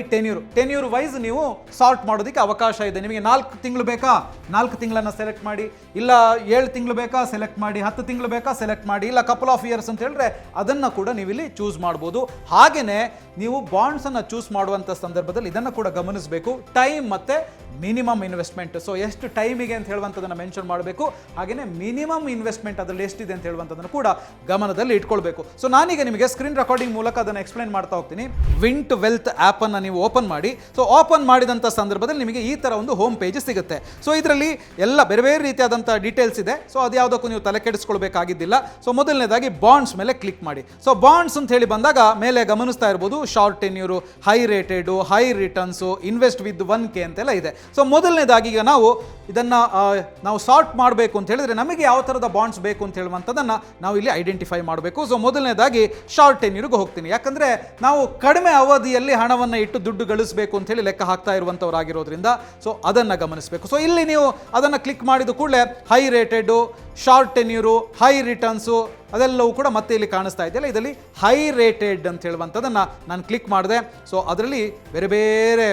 ಟೆನ್ಯೂರ್ ವೈಸ್ ನೀವು ಸಾರ್ಟ್ ಮಾಡೋದಕ್ಕೆ ಅವಕಾಶ ಇದೆ. ನಿಮಗೆ 4 ತಿಂಗಳು ಬೇಕಾ, 4 ತಿಂಗಳನ್ನು ಸೆಲೆಕ್ಟ್ ಮಾಡಿ, ಇಲ್ಲ 7 ತಿಂಗಳು ಬೇಕಾ ಸೆಲೆಕ್ಟ್ ಮಾಡಿ, 10 ತಿಂಗಳು ಬೇಕಾ ಸೆಲೆಕ್ಟ್ ಮಾಡಿ, ಇಲ್ಲ ಕಪಲ್ ಆಫ್ ಇಯರ್ಸ್ ಅಂತ ಹೇಳಿದ್ರೆ ಅದನ್ನು ಕೂಡ ನೀವು ಇಲ್ಲಿ ಚೂಸ್ ಮಾಡ್ಬೋದು. ಹಾಗೆಯೇ ನೀವು ಬಾಂಡ್ಸನ್ನು ಚೂಸ್ ಮಾಡುವಂಥ ಸಂದರ್ಭದಲ್ಲಿ ಇದನ್ನು ಕೂಡ ಗಮನಿಸಬೇಕು, ಟೈಮ್ ಮತ್ತು ಮಿನಿಮಮ್ ಇನ್ವೆಸ್ಟ್ಮೆಂಟ್. ಸೊ ಎಷ್ಟು ಟೈಮಿಗೆ ಅಂತ ಹೇಳುವಂಥದ್ದನ್ನು ಮೆನ್ಷನ್ ಮಾಡಬೇಕು. ಹಾಗೆಯೇ ಮಿನಿಮಮ್ ಇನ್ವೆಸ್ಟ್ಮೆಂಟ್ ಅದರಲ್ಲಿ ಎಷ್ಟಿದೆ ಅಂತ ಹೇಳುವಂಥದ್ದನ್ನು ಕೂಡ ಗಮನದಲ್ಲಿ ಇಟ್ಕೊಳ್ಬೇಕು. ಸೊ ನಾನೀಗ ನಿಮಗೆ ಸ್ಕ್ರೀನ್ ರೆಕಾರ್ಡಿಂಗ್ ಮೂಲಕ ಅದನ್ನು ಎಕ್ಸ್ಪ್ಲೈನ್ ಮಾಡ್ತಾ ಹೋಗ್ತೀನಿ. ವಿಂಟ್ ವೆಲ್ತ್ ಆ್ಯಪನ್ನು ನೀವು ಓಪನ್ ಮಾಡಿ. ಸೊ ಓಪನ್ ಮಾಡಿದಂಥ ಸಂದರ್ಭದಲ್ಲಿ ನಿಮಗೆ ಈ ಥರ ಒಂದು ಹೋಮ್ ಪೇಜ್ ಸಿಗುತ್ತೆ. ಸೊ ಇದರಲ್ಲಿ ಎಲ್ಲ ಬೇರೆ ಬೇರೆ ರೀತಿಯಾದಂಥ ಡೀಟೇಲ್ಸ್ ಇದೆ. ಸೊ ಅದು ಯಾವುದಕ್ಕೂ ನೀವು ತಲೆ ಕೆಡಿಸ್ಕೊಳ್ಬೇಕಾಗಿದ್ದಿಲ್ಲ. ಸೊ ಮೊದಲನೇದಾಗಿ ಬಾಂಡ್ಸ್ ಮೇಲೆ ಕ್ಲಿಕ್ ಮಾಡಿ. ಸೊ ಬಾಂಡ್ಸ್ ಅಂತ ಹೇಳಿ ಬಂದಾಗ ಮೇಲೆ ಗಮನಿಸ್ತಾ ಇರ್ಬೋದು, short tenure, high rated, high returns, invest with 1K ಅಂತೆಲ್ಲ ಇದೆ. ಸೊ ಮೊದಲನೇದಾಗಿ ಈಗ ನಾವು ಸಾರ್ಟ್ ಮಾಡಬೇಕು ಅಂತ ಹೇಳಿದ್ರೆ ನಮಗೆ ಯಾವ ಥರದ ಬಾಂಡ್ಸ್ ಬೇಕು ಅಂತ ಹೇಳುವಂಥದ್ದನ್ನು ನಾವು ಇಲ್ಲಿ ಐಡೆಂಟಿಫೈ ಮಾಡಬೇಕು. ಸೊ ಮೊದಲನೇದಾಗಿ ಶಾರ್ಟ್ ಟೆನ್ಯೂರ್ಗೆ ಹೋಗ್ತೀನಿ. ಯಾಕಂದರೆ ನಾವು ಕಡಿಮೆ ಅವಧಿಯಲ್ಲಿ ಹಣವನ್ನು ಇಟ್ಟು ದುಡ್ಡು ಗಳಿಸಬೇಕು ಅಂತ ಹೇಳಿ ಲೆಕ್ಕ ಹಾಕ್ತಾ ಇರುವಂಥವರಾಗಿರೋದ್ರಿಂದ ಸೊ ಅದನ್ನು ಗಮನಿಸಬೇಕು. ಸೊ ಇಲ್ಲಿ ನೀವು ಅದನ್ನು ಕ್ಲಿಕ್ ಮಾಡಿದ ಕೂಡಲೇ high ರೇಟೆಡು, short tenure, high returns ಅದೆಲ್ಲವೂ ಕೂಡ ಮತ್ತೆ ಇಲ್ಲಿ ಕಾಣಿಸ್ತಾ ಇದೆಯಲ್ಲ, ಇದರಲ್ಲಿ ಹೈ ರೇಟೆಡ್ ಅಂತ ಹೇಳುವಂಥದ್ದನ್ನು ನಾನು ಕ್ಲಿಕ್ ಮಾಡಿದೆ. ಸೊ ಅದರಲ್ಲಿ ಬೇರೆ ಬೇರೆ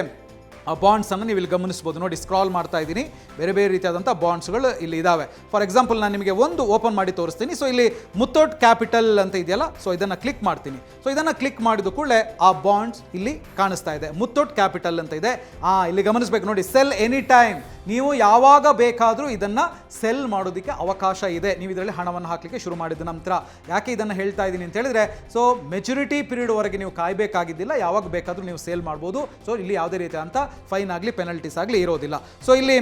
ಬಾಂಡ್ಸನ್ನು ನೀವು ಇಲ್ಲಿ ಗಮನಿಸ್ಬೋದು. ನೋಡಿ, ಸ್ಕ್ರಾಲ್ ಮಾಡ್ತಾ ಇದ್ದೀನಿ, ಬೇರೆ ಬೇರೆ ರೀತಿಯಾದಂಥ ಬಾಂಡ್ಸ್ಗಳು ಇಲ್ಲಿ ಇದ್ದಾವೆ. ಫಾರ್ ಎಕ್ಸಾಂಪಲ್ ನಾನು ನಿಮಗೆ ಒಂದು ಓಪನ್ ಮಾಡಿ ತೋರಿಸ್ತೀನಿ. ಸೊ ಇಲ್ಲಿ ಮುತ್ತೋಟ್ ಕ್ಯಾಪಿಟಲ್ ಅಂತ ಇದೆಯಲ್ಲ, ಸೊ ಇದನ್ನು ಕ್ಲಿಕ್ ಮಾಡ್ತೀನಿ. ಸೊ ಇದನ್ನು ಕ್ಲಿಕ್ ಮಾಡಿದ ಕೂಡಲೇ ಆ ಬಾಂಡ್ಸ್ ಇಲ್ಲಿ ಕಾಣಿಸ್ತಾ ಇದೆ, ಮುತ್ತೋಟ್ ಕ್ಯಾಪಿಟಲ್ ಅಂತ ಇದೆ. ಇಲ್ಲಿ ಗಮನಿಸಬೇಕು ನೋಡಿ, ಸೆಲ್ ಎನಿ ಟೈಮ್. ನೀವು ಯಾವಾಗ ಬೇಕಾದರೂ ಇದನ್ನು ಸೆಲ್ ಮಾಡೋದಕ್ಕೆ ಅವಕಾಶ ಇದೆ, ನೀವು ಇದರಲ್ಲಿ ಹಣವನ್ನು ಹಾಕಲಿಕ್ಕೆ ಶುರು ಮಾಡಿದ ನಂತರ. ಯಾಕೆ ಇದನ್ನು ಹೇಳ್ತಾ ಇದ್ದೀನಿ ಅಂತ ಹೇಳಿದ್ರೆ, ಸೊ ಮೆಚುರಿಟಿ ಪೀರಿಯಡ್ವರೆಗೆ ನೀವು ಕಾಯಬೇಕಾಗಿದ್ದಿಲ್ಲ, ಯಾವಾಗ ಬೇಕಾದರೂ ನೀವು ಸೇಲ್ ಮಾಡ್ಬೋದು. ಸೊ ಇಲ್ಲಿ ಯಾವುದೇ ರೀತಿಯಾದಂಥ ಫೈನ್ ಆಗಲಿ ಪೆನಲ್ಟೀಸ್ ಆಗಲಿ ಇರೋದಿಲ್ಲ. ಸೊ ಇಲ್ಲಿ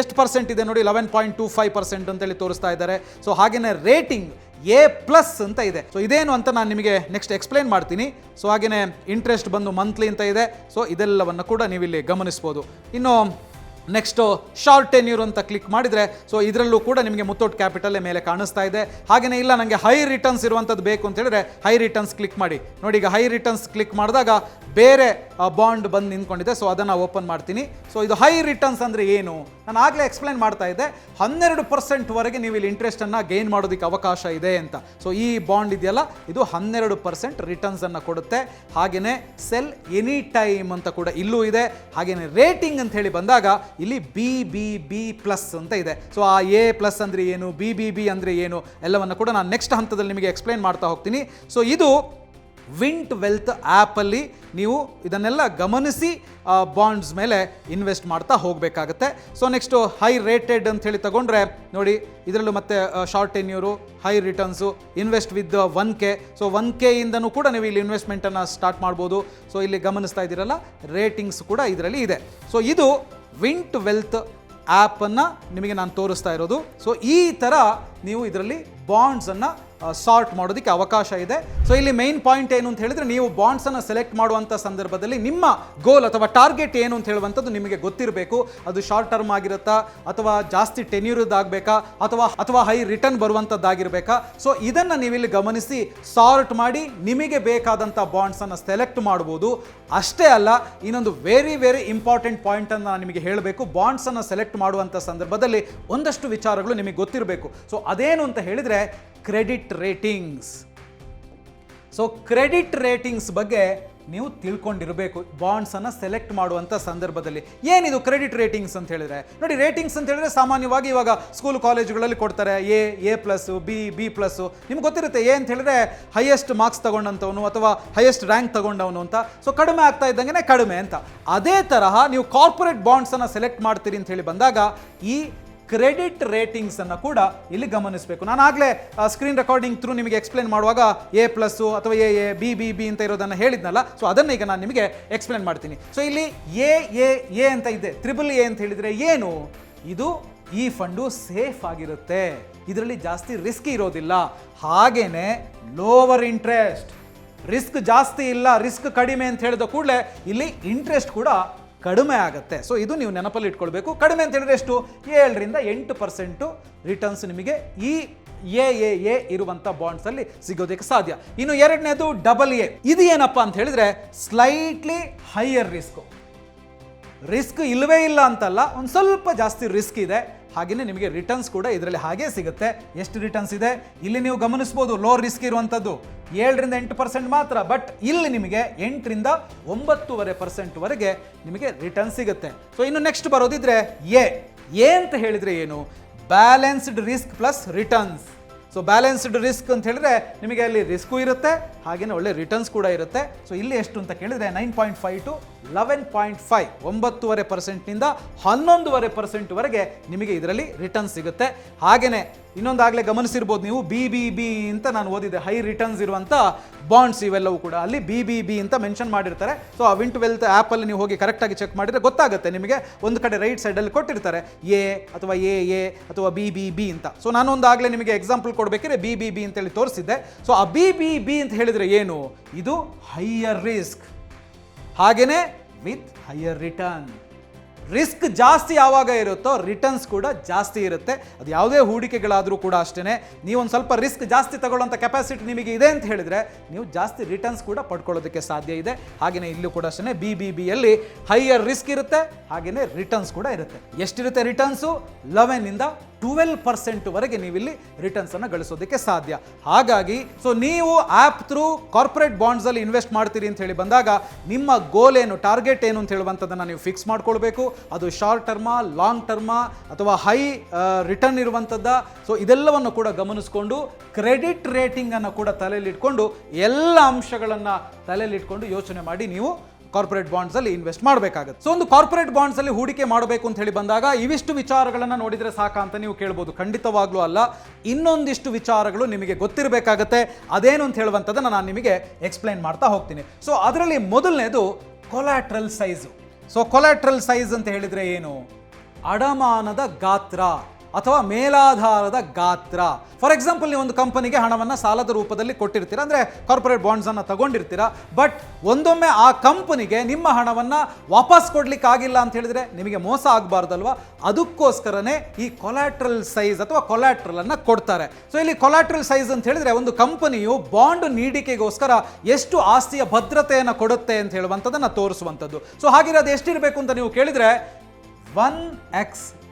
ಎಷ್ಟು ಪರ್ಸೆಂಟ್ ಇದೆ ನೋಡಿ, 11.25% ಅಂತೇಳಿ ತೋರಿಸ್ತಾ ಇದ್ದಾರೆ. ಸೊ ಹಾಗೆಯೇ ರೇಟಿಂಗ್ A+ ಅಂತ ಇದೆ. ಸೊ ಇದೇನು ಅಂತ ನಾನು ನಿಮಗೆ ನೆಕ್ಸ್ಟ್ ಎಕ್ಸ್ಪ್ಲೈನ್ ಮಾಡ್ತೀನಿ. ಸೊ ಹಾಗೆಯೇ ಇಂಟ್ರೆಸ್ಟ್ ಬಂದು ಮಂತ್ಲಿ ಅಂತ ಇದೆ. ಸೊ ಇದೆಲ್ಲವನ್ನು ಕೂಡ ನೀವು ಇಲ್ಲಿ ಗಮನಿಸ್ಬೋದು. ಇನ್ನು ನೆಕ್ಸ್ಟು ಶಾರ್ಟ್ ಟೆನ್ಯೂರ್ ಅಂತ ಕ್ಲಿಕ್ ಮಾಡಿದರೆ ಸೊ ಇದರಲ್ಲೂ ಕೂಡ ನಿಮಗೆ ಮುತ್ತೋಟ್ ಕ್ಯಾಪಿಟಲ್ಲೇ ಮೇಲೆ ಕಾಣಿಸ್ತಾ ಇದೆ. ಹಾಗೆಯೇ ಇಲ್ಲ ನನಗೆ ಹೈ ರಿಟರ್ನ್ಸ್ ಇರುವಂಥದ್ದು ಬೇಕು ಅಂತ ಹೇಳಿದ್ರೆ ಹೈ ರಿಟರ್ನ್ಸ್ ಕ್ಲಿಕ್ ಮಾಡಿ. ನೋಡಿ, ಈಗ ಹೈ ರಿಟರ್ನ್ಸ್ ಕ್ಲಿಕ್ ಮಾಡಿದಾಗ ಬೇರೆ ಬಾಂಡ್ ಬಂದು ನಿಂತ್ಕೊಂಡಿದೆ. ಸೊ ಅದನ್ನು ಓಪನ್ ಮಾಡ್ತೀನಿ. ಸೊ ಇದು ಹೈ ರಿಟರ್ನ್ಸ್ ಅಂದರೆ ಏನು, ನಾನು ಆಗಲೇ ಎಕ್ಸ್ಪ್ಲೈನ್ ಮಾಡ್ತಾ ಇದ್ದೆ. 12% ನೀವು ಇಲ್ಲಿ ಇಂಟ್ರೆಸ್ಟನ್ನು ಗೇನ್ ಮಾಡೋದಕ್ಕೆ ಅವಕಾಶ ಇದೆ ಅಂತ. ಸೊ ಈ ಬಾಂಡ್ ಇದೆಯಲ್ಲ, ಇದು 12% ರಿಟರ್ನ್ಸನ್ನು ಕೊಡುತ್ತೆ. ಹಾಗೆಯೇ ಸೆಲ್ ಎನಿ ಟೈಮ್ ಅಂತ ಕೂಡ ಇಲ್ಲೂ ಇದೆ. ಹಾಗೆಯೇ ರೇಟಿಂಗ್ ಅಂತ ಹೇಳಿ ಬಂದಾಗ ಇಲ್ಲಿ BBB+ ಅಂತ ಇದೆ. ಸೊ ಆ A+ ಅಂದರೆ ಏನು, BBB ಅಂದರೆ ಏನು ಎಲ್ಲವನ್ನು ಕೂಡ ನಾನು ನೆಕ್ಸ್ಟ್ ಹಂತದಲ್ಲಿ ನಿಮಗೆ ಎಕ್ಸ್ಪ್ಲೈನ್ ಮಾಡ್ತಾ ಹೋಗ್ತೀನಿ. ಸೊ ಇದು ವಿಂಟ್ ವೆಲ್ತ್ ಆ್ಯಪಲ್ಲಿ ನೀವು ಇದನ್ನೆಲ್ಲ ಗಮನಿಸಿ ಬಾಂಡ್ಸ್ ಮೇಲೆ ಇನ್ವೆಸ್ಟ್ ಮಾಡ್ತಾ ಹೋಗಬೇಕಾಗತ್ತೆ. ಸೊ ನೆಕ್ಸ್ಟು ಹೈ ರೇಟೆಡ್ ಅಂತ ಹೇಳಿ ತಗೊಂಡ್ರೆ ನೋಡಿ, ಇದರಲ್ಲೂ ಮತ್ತೆ short tenure, high returns, invest with 1K. So 1K ಇಂದನೂ ಕೂಡ ನೀವು ಇಲ್ಲಿ ಇನ್ವೆಸ್ಟ್ಮೆಂಟನ್ನು ಸ್ಟಾರ್ಟ್ ಮಾಡ್ಬೋದು. ಸೊ ಇಲ್ಲಿ ಗಮನಿಸ್ತಾ ಇದ್ದೀರಲ್ಲ, ರೇಟಿಂಗ್ಸ್ ಕೂಡ ಇದರಲ್ಲಿ ಇದೆ. ಸೊ ಇದು ವಿಂಟ್ ವೆಲ್ತ್ ಆ್ಯಪನ್ನು ನಿಮಗೆ ನಾನು ತೋರಿಸ್ತಾ ಇರೋದು. ಸೊ ಈ ಥರ ನೀವು ಇದರಲ್ಲಿ ಬಾಂಡ್ಸನ್ನು ಸಾರ್ಟ್ ಮಾಡೋದಕ್ಕೆ ಅವಕಾಶ ಇದೆ. ಸೊ ಇಲ್ಲಿ ಮೇನ್ ಪಾಯಿಂಟ್ ಏನು ಅಂತ ಹೇಳಿದ್ರೆ, ನೀವು ಬಾಂಡ್ಸನ್ನು ಸೆಲೆಕ್ಟ್ ಮಾಡುವಂಥ ಸಂದರ್ಭದಲ್ಲಿ ನಿಮ್ಮ ಗೋಲ್ ಅಥವಾ ಟಾರ್ಗೆಟ್ ಏನು ಅಂತ ಹೇಳುವಂಥದ್ದು ನಿಮಗೆ ಗೊತ್ತಿರಬೇಕು. ಅದು ಶಾರ್ಟ್ ಟರ್ಮ್ ಆಗಿರುತ್ತಾ, ಅಥವಾ ಜಾಸ್ತಿ ಟೆನ್ಯೂರ್ದಾಗಬೇಕಾ, ಅಥವಾ ಹೈ ರಿಟರ್ನ್ ಬರುವಂಥದ್ದಾಗಿರಬೇಕಾ. ಸೊ ಇದನ್ನು ನೀವಿಲ್ಲಿ ಗಮನಿಸಿ ಸಾರ್ಟ್ ಮಾಡಿ ನಿಮಗೆ ಬೇಕಾದಂಥ ಬಾಂಡ್ಸನ್ನು ಸೆಲೆಕ್ಟ್ ಮಾಡ್ಬೋದು. ಅಷ್ಟೇ ಅಲ್ಲ, ಇನ್ನೊಂದು ವೆರಿ ಇಂಪಾರ್ಟೆಂಟ್ ಪಾಯಿಂಟನ್ನು ನಾನು ನಿಮಗೆ ಹೇಳಬೇಕು. ಬಾಂಡ್ಸನ್ನು ಸೆಲೆಕ್ಟ್ ಮಾಡುವಂಥ ಸಂದರ್ಭದಲ್ಲಿ ಒಂದಷ್ಟು ವಿಚಾರಗಳು ನಿಮಗೆ ಗೊತ್ತಿರಬೇಕು. ಸೊ ಅದೇನು ಅಂತ ಹೇಳಿದರೆ credit ratings. So credit ratings ಬಗ್ಗೆ ನೀವು ತಿಳ್ಕೊಂಡಿರಬೇಕು ಬಾಂಡ್ಸನ್ನು ಸೆಲೆಕ್ಟ್ ಮಾಡುವಂಥ ಸಂದರ್ಭದಲ್ಲಿ. ಏನಿದು ಕ್ರೆಡಿಟ್ ರೇಟಿಂಗ್ಸ್ ಅಂತ ಹೇಳಿದ್ರೆ, ನೋಡಿ ರೇಟಿಂಗ್ಸ್ ಅಂತ ಹೇಳಿದ್ರೆ ಸಾಮಾನ್ಯವಾಗಿ ಇವಾಗ ಸ್ಕೂಲ್ ಕಾಲೇಜುಗಳಲ್ಲಿ ಕೊಡ್ತಾರೆ A+, B+. ನಿಮ್ಗೆ ಗೊತ್ತಿರುತ್ತೆ ಎ ಅಂತ ಹೇಳಿದ್ರೆ ಹೈಯೆಸ್ಟ್ ಮಾರ್ಕ್ಸ್ ತಗೊಂಡಂಥವನು ಅಥವಾ ಹೈಯೆಸ್ಟ್ ರ್ಯಾಂಕ್ ತಗೊಂಡವನು ಅಂತ. ಸೊ ಕಡಿಮೆ ಆಗ್ತಾ ಇದ್ದಂಗೆ ಕಡಿಮೆ ಅಂತ. ಅದೇ ತರಹ ನೀವು ಕಾರ್ಪೊರೇಟ್ ಬಾಂಡ್ಸನ್ನು ಸೆಲೆಕ್ಟ್ ಮಾಡ್ತೀರಿ ಅಂತ ಹೇಳಿ ಬಂದಾಗ ಈ ಕ್ರೆಡಿಟ್ ರೇಟಿಂಗ್ಸ್ ಅನ್ನು ಕೂಡ ಇಲ್ಲಿ ಗಮನಿಸಬೇಕು. ನಾನು ಆಗಲೇ ಸ್ಕ್ರೀನ್ ರೆಕಾರ್ಡಿಂಗ್ ಥ್ರೂ ನಿಮಗೆ ಎಕ್ಸ್ಪ್ಲೇನ್ ಮಾಡುವಾಗ A+ ಅಥವಾ AA, B ಅಂತ ಇರೋದನ್ನು ಹೇಳಿದ್ನಲ್ಲ. ಸೊ ಅದನ್ನು ಈಗ ನಾನು ನಿಮಗೆ ಎಕ್ಸ್ಪ್ಲೇನ್ ಮಾಡ್ತೀನಿ. ಸೊ ಇಲ್ಲಿ A ಅಂತ ಇದೆ, AAA ಅಂತ ಹೇಳಿದರೆ ಏನು? ಇದು ಈ ಫಂಡು ಸೇಫ್ ಆಗಿರುತ್ತೆ, ಇದರಲ್ಲಿ ಜಾಸ್ತಿ ರಿಸ್ಕ್ ಇರೋದಿಲ್ಲ. ಹಾಗೇನೆ ಲೋವರ್ ಇಂಟ್ರೆಸ್ಟ್, ರಿಸ್ಕ್ ಜಾಸ್ತಿ ಇಲ್ಲ, ರಿಸ್ಕ್ ಕಡಿಮೆ ಅಂತ ಹೇಳಿದ ಕೂಡಲೇ ಇಲ್ಲಿ ಇಂಟ್ರೆಸ್ಟ್ ಕೂಡ ಕಡಿಮೆ ಆಗುತ್ತೆ. ಸೊ ಇದು ನೀವು ನೆನಪಲ್ಲಿ ಇಟ್ಕೊಳ್ಬೇಕು. ಕಡಿಮೆ ಅಂತ ಹೇಳಿದ್ರೆ ಎಷ್ಟು? 7ರಿಂದ 8% ರಿಟರ್ನ್ಸ್ ನಿಮಗೆ ಈ AAA ಇರುವಂಥ ಬಾಂಡ್ಸಲ್ಲಿ ಸಿಗೋದಕ್ಕೆ ಸಾಧ್ಯ. ಇನ್ನು ಎರಡನೇದು AA. ಇದು ಏನಪ್ಪ ಅಂತ ಹೇಳಿದ್ರೆ ಸ್ಲೈಟ್ಲಿ ಹೈಯರ್ ರಿಸ್ಕ್ ಇಲ್ಲವೇ ಇಲ್ಲ ಅಂತಲ್ಲ, ಒಂದು ಸ್ವಲ್ಪ ಜಾಸ್ತಿ ರಿಸ್ಕ್ ಇದೆ. ಹಾಗೆಯೇ ನಿಮಗೆ ರಿಟರ್ನ್ಸ್ ಕೂಡ ಇದರಲ್ಲಿ ಹಾಗೆ ಸಿಗುತ್ತೆ. ಎಷ್ಟು ರಿಟರ್ನ್ಸ್ ಇದೆ ಇಲ್ಲಿ ನೀವು ಗಮನಿಸ್ಬೋದು. ಲೋ ರಿಸ್ಕ್ ಇರುವಂಥದ್ದು 7ರಿಂದ 8% ಮಾತ್ರ, ಬಟ್ ಇಲ್ಲಿ ನಿಮಗೆ 8ರಿಂದ 9.5% ವರೆಗೆ ನಿಮಗೆ ರಿಟರ್ನ್ ಸಿಗುತ್ತೆ. ಸೊ ಇನ್ನು ನೆಕ್ಸ್ಟ್ ಬರೋದಿದ್ರೆ ಎ ಅಂತ ಹೇಳಿದ್ರೆ ಏನು? Balanced risk plus returns. So balanced risk ಅಂತ ಹೇಳಿದ್ರೆ ನಿಮಗೆ ಅಲ್ಲಿ ರಿಸ್ಕು ಇರುತ್ತೆ, ಹಾಗೆಯೇ ಒಳ್ಳೆ ರಿಟರ್ನ್ಸ್ ಕೂಡ ಇರುತ್ತೆ. ಸೊ ಇಲ್ಲಿ ಎಷ್ಟು ಅಂತ ಕೇಳಿದ್ರೆ 9.5 to 11.5, 9.5%ನಿಂದ 11.5% ವರೆಗೆ ನಿಮಗೆ ಇದರಲ್ಲಿ ರಿಟರ್ನ್ ಸಿಗುತ್ತೆ. ಹಾಗೆಯೇ ಇನ್ನೊಂದಾಗಲೇ ಗಮನಿಸಿರ್ಬೋದು ನೀವು, BBB ಅಂತ ನಾನು ಓದಿದೆ, ಹೈ ರಿಟರ್ನ್ಸ್ ಇರುವಂಥ ಬಾಂಡ್ಸ್ ಇವೆಲ್ಲವೂ ಕೂಡ ಅಲ್ಲಿ BBB ಅಂತ ಮೆನ್ಷನ್ ಮಾಡಿರ್ತಾರೆ. ಸೊ ಆ ವಿಂಟ್ ವೆಲ್ತ್ ಆ್ಯಪಲ್ಲಿ ನೀವು ಹೋಗಿ ಕರೆಕ್ಟಾಗಿ ಚೆಕ್ ಮಾಡಿದರೆ ಗೊತ್ತಾಗುತ್ತೆ ನಿಮಗೆ. ಒಂದು ಕಡೆ ರೈಟ್ ಸೈಡಲ್ಲಿ ಕೊಟ್ಟಿರ್ತಾರೆ A ಅಥವಾ AA ಅಥವಾ BBB ಅಂತ. ಸೊ ನಾನೊಂದಾಗಲೇ ನಿಮಗೆ ಎಕ್ಸಾಂಪಲ್ ಕೊಡಬೇಕಿದ್ರೆ BBB ಅಂತೇಳಿ ತೋರಿಸಿದ್ದೆ. ಸೊ ಆ BBB ಅಂತ ಹೇಳಿದರೆ ಏನು? ಇದು ಹೈಯರ್ ರಿಸ್ಕ್, ಹಾಗೆಯೇ ವಿತ್ ಹೈಯರ್ ರಿಟರ್ನ್. ರಿಸ್ಕ್ ಜಾಸ್ತಿ ಯಾವಾಗ ಇರುತ್ತೋ ರಿಟರ್ನ್ಸ್ ಕೂಡ ಜಾಸ್ತಿ ಇರುತ್ತೆ. ಅದು ಯಾವುದೇ ಹೂಡಿಕೆಗಳಾದರೂ ಕೂಡ ಅಷ್ಟೇ, ನೀವೊಂದು ಸ್ವಲ್ಪ ರಿಸ್ಕ್ ಜಾಸ್ತಿ ತಗೊಳ್ಳೋಂಥ ಕೆಪಾಸಿಟಿ ನಿಮಗೆ ಇದೆ ಅಂತ ಹೇಳಿದರೆ ನೀವು ಜಾಸ್ತಿ ರಿಟರ್ನ್ಸ್ ಕೂಡ ಪಡ್ಕೊಳ್ಳೋದಕ್ಕೆ ಸಾಧ್ಯ ಇದೆ. ಹಾಗೆಯೇ ಇಲ್ಲೂ ಕೂಡ ಅಷ್ಟೇ BBBಯಲ್ಲಿ ಹೈಯರ್ ರಿಸ್ಕ್ ಇರುತ್ತೆ, ಹಾಗೆಯೇ ರಿಟರ್ನ್ಸ್ ಕೂಡ ಇರುತ್ತೆ. ಎಷ್ಟಿರುತ್ತೆ ರಿಟರ್ನ್ಸು? 11ರಿಂದ 12% ವರೆಗೆ ನೀವಿಲ್ಲಿ ರಿಟರ್ನ್ಸ್ ಅನ್ನು ಗಳಿಸೋದಕ್ಕೆ ಸಾಧ್ಯ. ಹಾಗಾಗಿ ಸೊ ನೀವು ಆ್ಯಪ್ ಥ್ರೂ ಕಾರ್ಪೊರೇಟ್ ಬಾಂಡ್ಸಲ್ಲಿ ಇನ್ವೆಸ್ಟ್ ಮಾಡ್ತೀರಿ ಅಂತ ಹೇಳಿ ಬಂದಾಗ ನಿಮ್ಮ ಗೋಲ್ ಏನು, ಟಾರ್ಗೆಟ್ ಏನು ಅಂತ ಹೇಳುವಂಥದ್ದನ್ನು ನೀವು ಫಿಕ್ಸ್ ಮಾಡ್ಕೊಳ್ಬೇಕು. ಅದು ಶಾರ್ಟ್ ಟರ್ಮಾ, ಲಾಂಗ್ ಟರ್ಮಾ ಅಥವಾ ಹೈ ರಿಟರ್ನ್ ಇರುವಂಥದ್ದ. ಸೊ ಇದೆಲ್ಲವನ್ನು ಕೂಡ ಗಮನಿಸಿಕೊಂಡು ಕ್ರೆಡಿಟ್ ರೇಟಿಂಗನ್ನು ಕೂಡ ತಲೆಯಲ್ಲಿಟ್ಕೊಂಡು ಎಲ್ಲ ಅಂಶಗಳನ್ನು ತಲೆಯಲ್ಲಿಟ್ಕೊಂಡು ಯೋಚನೆ ಮಾಡಿ ನೀವು ಕಾರ್ಪೊರೇಟ್ ಬಾಂಡ್ಸಲ್ಲಿ ಇನ್ವೆಸ್ಟ್ ಮಾಡಬೇಕಾಗುತ್ತೆ. ಸೊ ಒಂದು ಕಾರ್ಪೊರೇಟ್ ಬಾಂಡ್ಸಲ್ಲಿ ಹೂಡಿಕೆ ಮಾಡಬೇಕು ಅಂತ ಹೇಳಿ ಬಂದಾಗ ಇವಿಷ್ಟು ವಿಚಾರಗಳನ್ನು ನೋಡಿದರೆ ಸಾಕಾ ಅಂತ ನೀವು ಕೇಳ್ಬೋದು. ಖಂಡಿತವಾಗ್ಲೂ ಅಲ್ಲ, ಇನ್ನೊಂದಿಷ್ಟು ವಿಚಾರಗಳು ನಿಮಗೆ ಗೊತ್ತಿರಬೇಕಾಗತ್ತೆ. ಅದೇನು ಅಂತ ಹೇಳುವಂಥದ್ದನ್ನು ನಾನು ನಿಮಗೆ ಎಕ್ಸ್ಪ್ಲೈನ್ ಮಾಡ್ತಾ ಹೋಗ್ತೀನಿ. ಸೊ ಅದರಲ್ಲಿ ಮೊದಲನೇದು collateral size. So collateral size ಅಂತ ಹೇಳಿದರೆ ಏನು? ಅಡಮಾನದ ಗಾತ್ರ ಅಥವಾ ಮೇಲಾಧಾರದ ಗಾತ್ರ. ಫಾರ್ ಎಕ್ಸಾಂಪಲ್, ನೀವು ಒಂದು ಕಂಪನಿಗೆ ಹಣವನ್ನು ಸಾಲದ ರೂಪದಲ್ಲಿ ಕೊಟ್ಟಿರ್ತೀರ, ಅಂದರೆ ಕಾರ್ಪೊರೇಟ್ ಬಾಂಡ್ಸನ್ನು ತಗೊಂಡಿರ್ತೀರ. ಬಟ್ ಒಂದೊಮ್ಮೆ ಆ ಕಂಪನಿಗೆ ನಿಮ್ಮ ಹಣವನ್ನು ವಾಪಸ್ ಕೊಡ್ಲಿಕ್ಕೆ ಆಗಿಲ್ಲ ಅಂತ ಹೇಳಿದ್ರೆ ನಿಮಗೆ ಮೋಸ ಆಗಬಾರ್ದಲ್ವಾ? ಅದಕ್ಕೋಸ್ಕರನೇ ಈ ಕೊಲ್ಯಾಟ್ರಲ್ ಸೈಜ್ ಅಥವಾ ಕೊಲ್ಯಾಟ್ರಲ್ ಅನ್ನು ಕೊಡ್ತಾರೆ. ಸೊ ಇಲ್ಲಿ ಕೊಲ್ಯಾಟ್ರಲ್ ಸೈಜ್ ಅಂತ ಹೇಳಿದ್ರೆ ಒಂದು ಕಂಪನಿಯು ಬಾಂಡ್ ನೀಡಿಕೆಗೋಸ್ಕರ ಎಷ್ಟು ಆಸ್ತಿಯ ಭದ್ರತೆಯನ್ನು ಕೊಡುತ್ತೆ ಅಂತ ಹೇಳುವಂಥದ್ದನ್ನು ತೋರಿಸುವಂಥದ್ದು. ಸೊ ಹಾಗಿರೋದು ಎಷ್ಟಿರಬೇಕು ಅಂತ ನೀವು ಕೇಳಿದರೆ 1x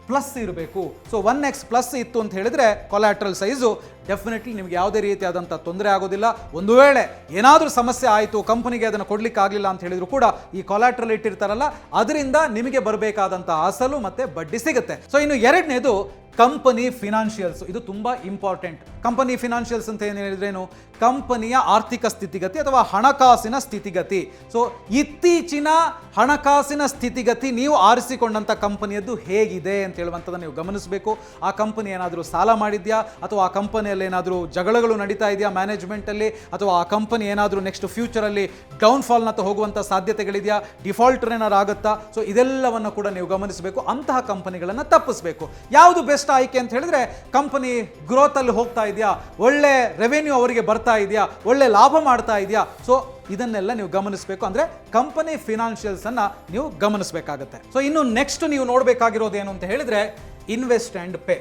ಪ್ಲಸ್ ಇರಬೇಕು. ಸೊ 1x ಪ್ಲಸ್ ಇತ್ತು ಅಂತ ಹೇಳಿದ್ರೆ ಕೊಲ್ಯಾಟ್ರಲ್ ಸೈಜು ಡೆಫಿನೆಟ್ಲಿ ನಿಮ್ಗೆ ಯಾವುದೇ ರೀತಿಯಾದಂಥ ತೊಂದರೆ ಆಗೋದಿಲ್ಲ. ಒಂದು ವೇಳೆ ಏನಾದರೂ ಸಮಸ್ಯೆ ಆಯಿತು, ಕಂಪನಿಗೆ ಅದನ್ನು ಕೊಡ್ಲಿಕ್ಕೆ ಆಗಲಿಲ್ಲ ಅಂತ ಹೇಳಿದ್ರು ಕೂಡ ಈ ಕೊಲ್ಯಾಟ್ರಲ್ ಇಟ್ಟಿರ್ತಾರಲ್ಲ, ಅದರಿಂದ ನಿಮಗೆ ಬರಬೇಕಾದಂಥ ಅಸಲು ಮತ್ತೆ ಬಡ್ಡಿ ಸಿಗುತ್ತೆ. ಸೊ ಇನ್ನು ಎರಡನೇದು ಕಂಪನಿ ಫಿನಾನ್ಷಿಯಲ್ಸ್. ಇದು ತುಂಬ ಇಂಪಾರ್ಟೆಂಟ್. ಕಂಪನಿ ಫಿನಾನ್ಷಿಯಲ್ಸ್ ಅಂತ ಏನು ಹೇಳಿದ್ರೇನು? ಕಂಪನಿಯ ಆರ್ಥಿಕ ಸ್ಥಿತಿಗತಿ ಅಥವಾ ಹಣಕಾಸಿನ ಸ್ಥಿತಿಗತಿ. ಸೊ ಇತ್ತೀಚಿನ ಹಣಕಾಸಿನ ಸ್ಥಿತಿಗತಿ ನೀವು ಆರಿಸಿಕೊಂಡಂಥ ಕಂಪನಿಯದ್ದು ಹೇಗಿದೆ ಅಂತ ಹೇಳುವಂಥದ್ದನ್ನು ನೀವು ಗಮನಿಸಬೇಕು. ಆ ಕಂಪನಿ ಏನಾದರೂ ಸಾಲ ಮಾಡಿದ್ಯಾ, ಅಥವಾ ಆ ಕಂಪನಿಯಲ್ಲಿ ಏನಾದರೂ ಜಗಳಗಳು ನಡೀತಾ ಇದೆಯಾ ಮ್ಯಾನೇಜ್ಮೆಂಟಲ್ಲಿ, ಅಥವಾ ಆ ಕಂಪನಿ ಏನಾದರೂ ನೆಕ್ಸ್ಟ್ ಫ್ಯೂಚರಲ್ಲಿ ಡೌನ್ಫಾಲ್ನತ್ತ ಹೋಗುವಂಥ ಸಾಧ್ಯತೆಗಳಿದೆಯಾ, ಡಿಫಾಲ್ಟರ್ ಏನಾದ್ರು ಆಗುತ್ತಾ? ಸೊ ಇದೆಲ್ಲವನ್ನು ಕೂಡ ನೀವು ಗಮನಿಸಬೇಕು. ಅಂತಹ ಕಂಪನಿಗಳನ್ನು ತಪ್ಪಿಸಬೇಕು. ಯಾವುದು ಬೆಸ್ಟ್ ಆಯ್ಕೆ ಅಂತ ಹೇಳಿದ್ರೆ, ಕಂಪನಿ ಗ್ರೋತ್ ಅಲ್ಲಿ ಹೋಗ್ತಾ ಇದೆಯಾ, ಒಳ್ಳೆ ರೆವೆನ್ಯೂ ಅವರಿಗೆ ಬರ್ತಾ ಇದೆಯಾ, ಒಳ್ಳೆ ಲಾಭ ಮಾಡ್ತಾ ಇದೆಯಾ? ಸೊ ಇದನ್ನೆಲ್ಲ ನೀವು ಗಮನಿಸಬೇಕು. ಅಂದ್ರೆ ಕಂಪನಿ ಫಿನಾನ್ಷಿಯಲ್ಸ್ ಅನ್ನ ನೀವು ಗಮನಿಸಬೇಕಾಗುತ್ತೆ. ಸೊ ಇನ್ನು ನೆಕ್ಸ್ಟ್ ನೀವು ನೋಡಬೇಕಾಗಿರೋದು ಏನು ಅಂತ ಹೇಳಿದ್ರೆ ಇನ್ವೆಸ್ಟ್ ಅಂಡ್ ಪೇ.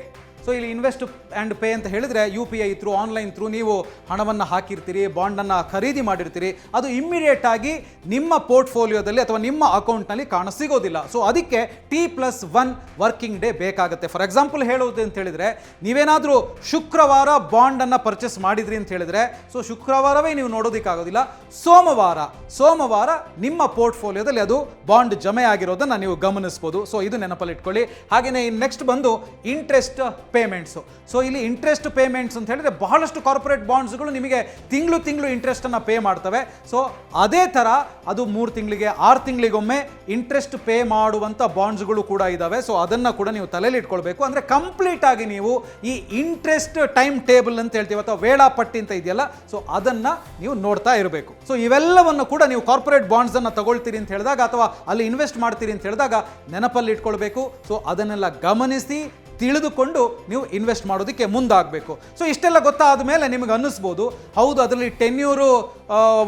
ಸೊ ಇಲ್ಲಿ ಇನ್ವೆಸ್ಟ್ ಆ್ಯಂಡ್ ಪೇ ಅಂತ ಹೇಳಿದರೆ UPI ಥ್ರೂ, ಆನ್ಲೈನ್ ಥ್ರೂ ನೀವು ಹಣವನ್ನು ಹಾಕಿರ್ತೀರಿ, ಬಾಂಡನ್ನು ಖರೀದಿ ಮಾಡಿರ್ತೀರಿ, ಅದು ಇಮ್ಮಿಡಿಯೇಟ್ ಆಗಿ ನಿಮ್ಮ ಪೋರ್ಟ್ಫೋಲಿಯೋದಲ್ಲಿ ಅಥವಾ ನಿಮ್ಮ ಅಕೌಂಟ್ನಲ್ಲಿ ಕಾಣಸಿಗೋದಿಲ್ಲ. ಸೊ ಅದಕ್ಕೆ T+1 ವರ್ಕಿಂಗ್ ಡೇ ಬೇಕಾಗುತ್ತೆ. ಫಾರ್ ಎಕ್ಸಾಂಪಲ್ ಹೇಳೋದು ಅಂತ ಹೇಳಿದರೆ, ನೀವೇನಾದರೂ ಶುಕ್ರವಾರ ಬಾಂಡನ್ನು ಪರ್ಚೇಸ್ ಮಾಡಿದ್ರಿ ಅಂತ ಹೇಳಿದರೆ, ಸೊ ಶುಕ್ರವಾರವೇ ನೀವು ನೋಡೋದಕ್ಕಾಗೋದಿಲ್ಲ, ಸೋಮವಾರ ನಿಮ್ಮ ಪೋರ್ಟ್ಫೋಲಿಯೋದಲ್ಲಿ ಅದು ಬಾಂಡ್ ಜಮೆ ಆಗಿರೋದನ್ನು ನೀವು ಗಮನಿಸ್ಬೋದು. ಸೊ ಇದು ನೆನಪಲ್ಲಿ ಇಟ್ಕೊಳ್ಳಿ. ಹಾಗೆಯೇ ನೆಕ್ಸ್ಟ್ ಬಂದು ಇಂಟ್ರೆಸ್ಟ್ ಪೇಮೆಂಟ್ಸು. ಸೊ ಇಲ್ಲಿ ಇಂಟ್ರೆಸ್ಟ್ ಪೇಮೆಂಟ್ಸ್ ಅಂತ ಹೇಳಿದ್ರೆ ಬಹಳಷ್ಟು ಕಾರ್ಪೊರೇಟ್ ಬಾಂಡ್ಸ್ಗಳು ನಿಮಗೆ ತಿಂಗಳು ಇಂಟ್ರೆಸ್ಟನ್ನು ಪೇ ಮಾಡ್ತವೆ. ಸೊ ಅದೇ ಥರ ಅದು 3 ತಿಂಗಳಿಗೆ 6 ತಿಂಗಳಿಗೊಮ್ಮೆ ಇಂಟ್ರೆಸ್ಟ್ ಪೇ ಮಾಡುವಂಥ ಬಾಂಡ್ಸ್ಗಳು ಕೂಡ ಇದ್ದಾವೆ. ಸೊ ಅದನ್ನು ಕೂಡ ನೀವು ತಲೆಯಲ್ಲಿ ಇಟ್ಕೊಳ್ಬೇಕು. ಅಂದರೆ ಕಂಪ್ಲೀಟ್ ಆಗಿ ನೀವು ಈ ಇಂಟ್ರೆಸ್ಟ್ ಟೈಮ್ ಟೇಬಲ್ ಅಂತ ಹೇಳ್ತೀವಿ ಅಥವಾ ವೇಳಾಪಟ್ಟಿ ಅಂತ ಇದೆಯಲ್ಲ, ಸೊ ಅದನ್ನು ನೀವು ನೋಡ್ತಾ ಇರಬೇಕು. ಸೊ ಇವೆಲ್ಲವನ್ನು ಕೂಡ ನೀವು ಕಾರ್ಪೊರೇಟ್ ಬಾಂಡ್ಸನ್ನು ತಗೊಳ್ತೀರಿ ಅಂತ ಹೇಳಿದಾಗ ಅಥವಾ ಅಲ್ಲಿ ಇನ್ವೆಸ್ಟ್ ಮಾಡ್ತೀರಿ ಅಂತ ಹೇಳಿದಾಗ ನೆನಪಲ್ಲಿ ಇಟ್ಕೊಳ್ಬೇಕು. ಸೊ ಅದನ್ನೆಲ್ಲ ಗಮನಿಸಿ ತಿಳಿದುಕೊಂಡು ನೀವು ಇನ್ವೆಸ್ಟ್ ಮಾಡೋದಕ್ಕೆ ಮುಂದಾಗಬೇಕು. ಸೊ ಇಷ್ಟೆಲ್ಲ ಗೊತ್ತಾದ ಮೇಲೆ ನಿಮಗೆ ಅನ್ನಿಸ್ಬೋದು, ಹೌದು ಅದರಲ್ಲಿ ಟೆನ್ಯೂರು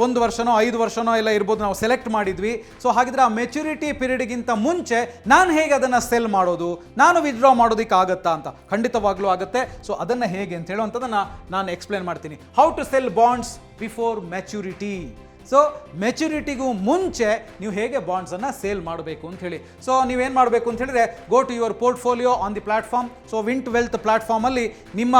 1 ವರ್ಷನೋ 5 ವರ್ಷನೋ ಎಲ್ಲ ಇರ್ಬೋದು, ನಾವು ಸೆಲೆಕ್ಟ್ ಮಾಡಿದ್ವಿ. ಸೊ ಹಾಗಿದ್ರೆ ಆ ಮೆಚುರಿಟಿ ಪೀರಿಯಡ್ಗಿಂತ ಮುಂಚೆ ನಾನು ಹೇಗೆ ಅದನ್ನು ಸೆಲ್ ಮಾಡೋದು, ನಾನು ವಿತ್ಡ್ರಾ ಮಾಡೋದಕ್ಕೆ ಆಗುತ್ತಾ ಅಂತ? ಖಂಡಿತವಾಗ್ಲೂ ಆಗುತ್ತೆ. ಸೊ ಅದನ್ನು ಹೇಗೆ ಅಂತ ಹೇಳುವಂಥದ್ದನ್ನು ನಾನು ಎಕ್ಸ್ಪ್ಲೇನ್ ಮಾಡ್ತೀನಿ. How to sell bonds before maturity. So ಮೆಚುರಿಟಿಗೂ ಮುಂಚೆ ನೀವು ಹೇಗೆ ಬಾಂಡ್ಸನ್ನು ಸೇಲ್ ಮಾಡಬೇಕು ಅಂತ ಹೇಳಿ. ಸೊ ನೀವೇನು ಮಾಡಬೇಕು ಅಂತ ಹೇಳಿದ್ರೆ, go to your portfolio on the platform. So Wint Wealth ಪ್ಲಾಟ್ಫಾರ್ಮಲ್ಲಿ ನಿಮ್ಮ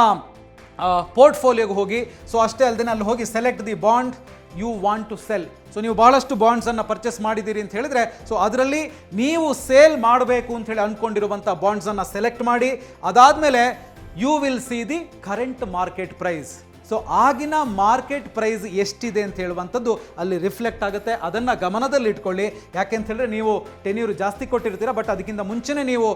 ಪೋರ್ಟ್ಫೋಲಿಯೋಗೆ ಹೋಗಿ, ಸೊ ಅಷ್ಟೇ ಅಲ್ಲದೆ ಅಲ್ಲಿ ಹೋಗಿ select the bond you want to sell. So ನೀವು ಭಾಳಷ್ಟು ಬಾಂಡ್ಸನ್ನು ಪರ್ಚೇಸ್ ಮಾಡಿದ್ದೀರಿ ಅಂತ ಹೇಳಿದರೆ, ಸೊ ಅದರಲ್ಲಿ ನೀವು ಸೇಲ್ ಮಾಡಬೇಕು ಅಂತ ಹೇಳಿ ಅಂದ್ಕೊಂಡಿರುವಂಥ ಬಾಂಡ್ಸನ್ನು ಸೆಲೆಕ್ಟ್ ಮಾಡಿ, ಅದಾದಮೇಲೆ you will see the current market price. So ಆಗಿನ ಮಾರ್ಕೆಟ್ ಪ್ರೈಸ್ ಎಷ್ಟಿದೆ ಅಂತ ಹೇಳುವಂಥದ್ದು ಅಲ್ಲಿ ರಿಫ್ಲೆಕ್ಟ್ ಆಗುತ್ತೆ. ಅದನ್ನು ಗಮನದಲ್ಲಿ ಇಟ್ಕೊಳ್ಳಿ. ಯಾಕೆ ಅಂತ ಹೇಳಿದ್ರೆ, ನೀವು ಟೆನ್ಯೂರ್ ಜಾಸ್ತಿ ಕೊಟ್ಟಿರ್ತೀರ, ಬಟ್ ಅದಕ್ಕಿಂತ ಮುಂಚೆನೇ ನೀವು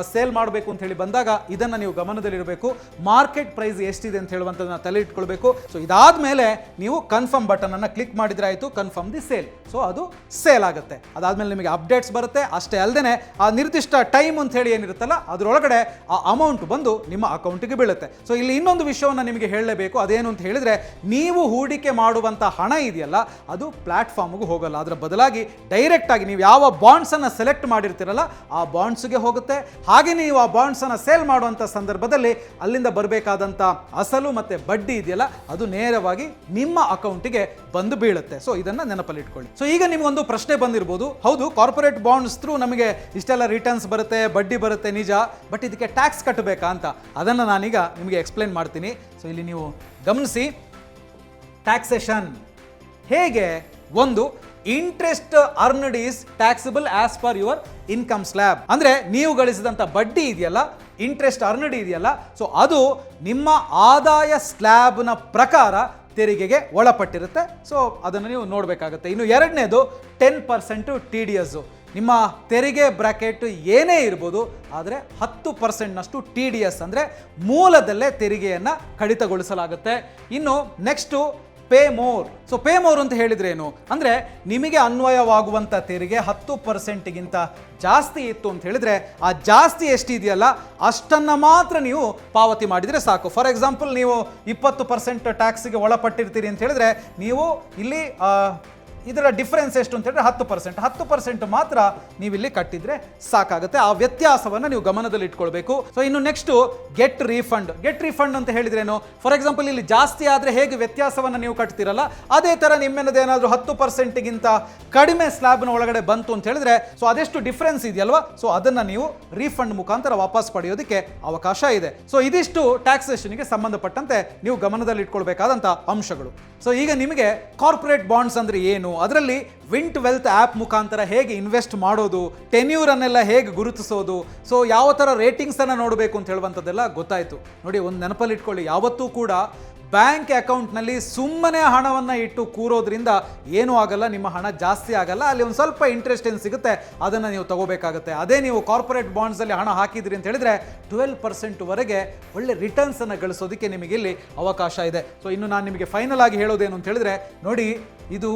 ಸೇಲ್ ಮಾಡಬೇಕು ಅಂತ ಹೇಳಿ ಬಂದಾಗ ಇದನ್ನು ನೀವು ಗಮನದಲ್ಲಿರಬೇಕು. ಮಾರ್ಕೆಟ್ ಪ್ರೈಸ್ ಎಷ್ಟಿದೆ ಅಂತ ಹೇಳುವಂಥದ್ದನ್ನ ತಲೆ ಇಟ್ಕೊಳ್ಬೇಕು. ಸೊ ಇದಾದಮೇಲೆ ನೀವು ಕನ್ಫರ್ಮ್ ಬಟನನ್ನು ಕ್ಲಿಕ್ ಮಾಡಿದ್ರೆ ಆಯಿತು, ಕನ್ಫರ್ಮ್ ದಿ ಸೇಲ್. ಸೊ ಅದು ಸೇಲ್ ಆಗುತ್ತೆ. ಅದಾದಮೇಲೆ ನಿಮಗೆ ಅಪ್ಡೇಟ್ಸ್ ಬರುತ್ತೆ. ಅಷ್ಟೇ ಅಲ್ಲದೆ ಆ ನಿರ್ದಿಷ್ಟ ಟೈಮ್ ಅಂತ ಹೇಳಿ ಏನಿರುತ್ತಲ್ಲ, ಅದರೊಳಗಡೆ ಆ ಅಮೌಂಟ್ ಬಂದು ನಿಮ್ಮ ಅಕೌಂಟಿಗೆ ಬೀಳುತ್ತೆ. ಸೊ ಇಲ್ಲಿ ಇನ್ನೊಂದು ವಿಷಯವನ್ನು ನಿಮಗೆ ಹೇಳಲೇಬೇಕು. ಅದೇನು ಅಂತ ಹೇಳಿದ್ರೆ, ನೀವು ಹೂಡಿಕೆ ಮಾಡುವಂಥ ಹಣ ಇದೆಯಲ್ಲ, ಅದು ಪ್ಲಾಟ್ಫಾರ್ಮ್ಗೂ ಹೋಗಲ್ಲ. ಅದರ ಬದಲಾಗಿ ಡೈರೆಕ್ಟ್ ಆಗಿ ನೀವು ಯಾವ ಬಾಂಡ್ಸನ್ನು ಸೆಲೆಕ್ಟ್ ಮಾಡಿರ್ತೀರಲ್ಲ ಆ ಬಾಂಡ್ಸ್ಗೆ ಹೋಗುತ್ತೆ. ಹಾಗೆ ನೀವು ಆ ಬಾಂಡ್ಸನ್ನು ಸೇಲ್ ಮಾಡುವಂಥ ಸಂದರ್ಭದಲ್ಲಿ ಅಲ್ಲಿಂದ ಬರಬೇಕಾದಂಥ ಅಸಲು ಮತ್ತು ಬಡ್ಡಿ ಇದೆಯಲ್ಲ, ಅದು ನೇರವಾಗಿ ನಿಮ್ಮ ಅಕೌಂಟಿಗೆ ಬಂದು ಬೀಳುತ್ತೆ. ಸೊ ಇದನ್ನು ನೆನಪಲ್ಲಿ ಇಟ್ಕೊಳ್ಳಿ. ಸೊ ಈಗ ನಿಮಗೊಂದು ಪ್ರಶ್ನೆ ಬಂದಿರ್ಬೋದು, ಹೌದು ಕಾರ್ಪೊರೇಟ್ ಬಾಂಡ್ಸ್ ಥ್ರೂ ನಮಗೆ ಇಷ್ಟೆಲ್ಲ ರಿಟರ್ನ್ಸ್ ಬರುತ್ತೆ, ಬಡ್ಡಿ ಬರುತ್ತೆ ನಿಜ, ಬಟ್ ಇದಕ್ಕೆ ಟ್ಯಾಕ್ಸ್ ಕಟ್ಟಬೇಕಾ ಅಂತ. ಅದನ್ನು ನಾನೀಗ ನಿಮಗೆ ಎಕ್ಸ್ಪ್ಲೇನ್ ಮಾಡ್ತೀನಿ. ಸೊ ಇಲ್ಲಿ ನೀವು ಗಮನಿಸಿ, ಟ್ಯಾಕ್ಸೇಷನ್ ಹೇಗೆ. ಒಂದು, interest earned is taxable as per your income slab. ಅಂದರೆ ನೀವು ಗಳಿಸಿದಂಥ ಬಡ್ಡಿ ಇದೆಯಲ್ಲ, ಇಂಟ್ರೆಸ್ಟ್ ಅರ್ನ್ಡ್ ಇದೆಯಲ್ಲ, ಸೊ ಅದು ನಿಮ್ಮ ಆದಾಯ ಸ್ಲ್ಯಾಬ್ನ ಪ್ರಕಾರ ತೆರಿಗೆಗೆ ಒಳಪಟ್ಟಿರುತ್ತೆ. ಸೊ ಅದನ್ನು ನೀವು ನೋಡಬೇಕಾಗುತ್ತೆ. ಇನ್ನು ಎರಡನೇದು 10% TDS. ನಿಮ್ಮ ತೆರಿಗೆ ಬ್ರಾಕೆಟ್ ಏನೇ ಇರ್ಬೋದು, ಆದರೆ 10%ನಷ್ಟು TDS ಅಂದರೆ ಮೂಲದಲ್ಲೇ ತೆರಿಗೆಯನ್ನು ಕಡಿತಗೊಳಿಸಲಾಗುತ್ತೆ. ಇನ್ನು next pay more. So pay more ಅಂತ ಹೇಳಿದ್ರೇನು ಅಂದರೆ, ನಿಮಗೆ ಅನ್ವಯವಾಗುವಂಥ ತೆರಿಗೆ 10%ಗಿಂತ ಜಾಸ್ತಿ ಇತ್ತು ಅಂತ ಹೇಳಿದ್ರೆ, ಆ ಜಾಸ್ತಿ ಎಷ್ಟಿದೆಯಲ್ಲ ಅಷ್ಟನ್ನು ಮಾತ್ರ ನೀವು ಪಾವತಿ ಮಾಡಿದರೆ ಸಾಕು. ಫಾರ್ ಎಕ್ಸಾಂಪಲ್, ನೀವು 20% ಟ್ಯಾಕ್ಸಿಗೆ ಒಳಪಟ್ಟಿರ್ತೀರಿ ಅಂತ ಹೇಳಿದ್ರೆ, ನೀವು ಇಲ್ಲಿ ಇದರ ಡಿಫರೆನ್ಸ್ ಎಷ್ಟು ಅಂತ ಹೇಳಿದ್ರೆ 10% ಮಾತ್ರ ನೀವಿಲ್ಲಿ ಕಟ್ಟಿದ್ರೆ ಸಾಕಾಗುತ್ತೆ. ಆ ವ್ಯತ್ಯಾಸವನ್ನು ನೀವು ಗಮನದಲ್ಲಿ ಇಟ್ಕೊಳ್ಬೇಕು. ಸೊ ಇನ್ನು next get refund. Get refund ಅಂತ ಹೇಳಿದ್ರೇನು, ಫಾರ್ ಎಕ್ಸಾಂಪಲ್ ಇಲ್ಲಿ ಜಾಸ್ತಿ ಆದರೆ ಹೇಗೆ ವ್ಯತ್ಯಾಸವನ್ನು ನೀವು ಕಟ್ತಿರಲ್ಲ, ಅದೇ ಥರ ನಿಮ್ಮೇನದೇನಾದರೂ 10%ಗಿಂತ ಕಡಿಮೆ ಸ್ಲ್ಯಾಬ್ನ ಒಳಗಡೆ ಬಂತು ಅಂತ ಹೇಳಿದ್ರೆ, ಸೊ ಅದೆಷ್ಟು ಡಿಫರೆನ್ಸ್ ಇದೆಯಲ್ವಾ, ಸೊ ಅದನ್ನು ನೀವು ರೀಫಂಡ್ ಮುಖಾಂತರ ವಾಪಸ್ ಪಡೆಯೋದಕ್ಕೆ ಅವಕಾಶ ಇದೆ. ಸೊ ಇದಿಷ್ಟು ಟ್ಯಾಕ್ಸೇಷನ್ಗೆ ಸಂಬಂಧಪಟ್ಟಂತೆ ನೀವು ಗಮನದಲ್ಲಿ ಇಟ್ಕೊಳ್ಬೇಕಾದಂಥ ಅಂಶಗಳು. ಸೊ ಈಗ ನಿಮಗೆ ಕಾರ್ಪೊರೇಟ್ ಬಾಂಡ್ಸ್ ಅಂದರೆ ಏನು, ಅದರಲ್ಲಿ ವಿಂಟ್ ವೆಲ್ತ್ ಆ್ಯಪ್ ಮುಖಾಂತರ ಹೇಗೆ ಇನ್ವೆಸ್ಟ್ ಮಾಡೋದು, ಟೆನ್ಯೂರನ್ನೆಲ್ಲ ಹೇಗೆ ಗುರುತಿಸೋದು, ಸೊ ಯಾವ ಥರ ರೇಟಿಂಗ್ಸನ್ನು ನೋಡಬೇಕು ಅಂತ ಹೇಳುವಂಥದ್ದೆಲ್ಲ ಗೊತ್ತಾಯಿತು. ನೋಡಿ, ಒಂದು ನೆನಪಲ್ಲಿ ಇಟ್ಕೊಳ್ಳಿ, ಯಾವತ್ತೂ ಕೂಡ ಬ್ಯಾಂಕ್ ಅಕೌಂಟ್ನಲ್ಲಿ ಸುಮ್ಮನೆ ಹಣವನ್ನು ಇಟ್ಟು ಕೂರೋದ್ರಿಂದ ಏನೂ ಆಗಲ್ಲ, ನಿಮ್ಮ ಹಣ ಜಾಸ್ತಿ ಆಗಲ್ಲ. ಅಲ್ಲಿ ಒಂದು ಸ್ವಲ್ಪ ಇಂಟ್ರೆಸ್ಟ್ ಏನು ಸಿಗುತ್ತೆ ಅದನ್ನು ನೀವು ತಗೋಬೇಕಾಗುತ್ತೆ. ಅದೇ ನೀವು ಕಾರ್ಪೊರೇಟ್ ಬಾಂಡ್ಸಲ್ಲಿ ಹಣ ಹಾಕಿದ್ರಿ ಅಂತ ಹೇಳಿದರೆ 12%ವರೆಗೆ ಒಳ್ಳೆ ರಿಟರ್ನ್ಸನ್ನು ಗಳಿಸೋದಕ್ಕೆ ನಿಮಗೆ ಇಲ್ಲಿ ಅವಕಾಶ ಇದೆ. ಸೊ ಇನ್ನು ನಾನು ನಿಮಗೆ ಫೈನಲ್ ಆಗಿ ಹೇಳೋದೇನು ಅಂತ ಹೇಳಿದ್ರೆ, ನೋಡಿ ಇದು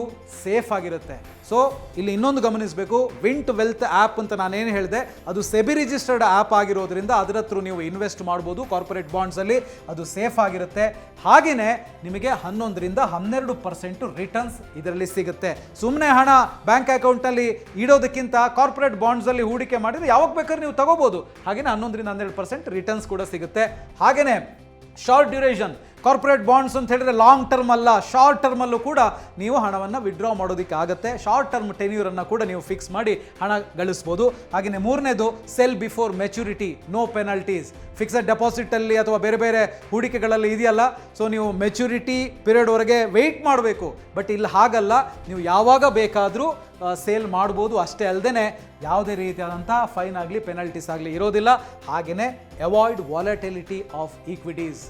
ಸೇಫ್ ಆಗಿರುತ್ತೆ. ಸೊ ಇಲ್ಲಿ ಇನ್ನೊಂದು ಗಮನಿಸಬೇಕು, ವಿಂಟ್ ವೆಲ್ತ್ ಆ್ಯಪ್ ಅಂತ ನಾನೇನು ಹೇಳಿದೆ, ಅದು ಸೆಬಿ ರಿಜಿಸ್ಟರ್ಡ್ ಆ್ಯಪ್ ಆಗಿರೋದ್ರಿಂದ ಅದರ ಥ್ರೂ ನೀವು ಇನ್ವೆಸ್ಟ್ ಮಾಡ್ಬೋದು ಕಾರ್ಪೊರೇಟ್ ಬಾಂಡ್ಸಲ್ಲಿ, ಅದು ಸೇಫ್ ಆಗಿರುತ್ತೆ. ಹಾಗೆ ಹಾಗೆಯೇ ನಿಮಗೆ 11% ರಿಟರ್ನ್ಸ್ ಇದರಲ್ಲಿ ಸಿಗುತ್ತೆ. ಸುಮ್ಮನೆ ಹಣ ಬ್ಯಾಂಕ್ ಅಕೌಂಟ್ನಲ್ಲಿ ಇಡೋದಕ್ಕಿಂತ ಕಾರ್ಪೊರೇಟ್ ಬಾಂಡ್ಸಲ್ಲಿ ಹೂಡಿಕೆ ಮಾಡಿದರೆ ಯಾವಾಗ ಬೇಕಾದ್ರೂ ನೀವು ತಗೋಬೋದು. ಹಾಗೆಯೇ 11% ರಿಟರ್ನ್ಸ್ ಕೂಡ ಸಿಗುತ್ತೆ. ಹಾಗೆಯೇ ಶಾರ್ಟ್ ಡ್ಯೂರೇಷನ್ ಕಾರ್ಪೊರೇಟ್ ಬಾಂಡ್ಸ್ ಅಂತ ಹೇಳಿದ್ರೆ ಲಾಂಗ್ ಟರ್ಮ್ ಅಲ್ಲ, ಶಾರ್ಟ್ ಟರ್ಮಲ್ಲೂ ಕೂಡ ನೀವು ಹಣವನ್ನು ವಿಡ್ರಾ ಮಾಡೋದಕ್ಕೆ ಆಗುತ್ತೆ. ಶಾರ್ಟ್ ಟರ್ಮ್ ಟೆನ್ಯೂರನ್ನು ಕೂಡ ನೀವು ಫಿಕ್ಸ್ ಮಾಡಿ ಹಣ ಗಳಿಸ್ಬೋದು. ಹಾಗೆಯೇ ಮೂರನೇದು sell before maturity, no penalties. Fixed ಡೆಪಾಸಿಟಲ್ಲಿ ಅಥವಾ ಬೇರೆ ಬೇರೆ ಹೂಡಿಕೆಗಳಲ್ಲಿ ಇದೆಯಲ್ಲ, ಸೊ ನೀವು ಮೆಚುರಿಟಿ ಪೀರಿಯಡ್ವರೆಗೆ ವೆಯ್ಟ್ ಮಾಡಬೇಕು. ಬಟ್ ಇಲ್ಲಿ ಹಾಗಲ್ಲ, ನೀವು ಯಾವಾಗ ಬೇಕಾದರೂ ಸೇಲ್ ಮಾಡ್ಬೋದು. ಅಷ್ಟೇ ಅಲ್ಲದೆ ಯಾವುದೇ ರೀತಿಯಾದಂಥ ಫೈನ್ ಆಗಲಿ ಪೆನಲ್ಟೀಸ್ ಆಗಲಿ ಇರೋದಿಲ್ಲ. ಹಾಗೆಯೇ avoid volatility of equities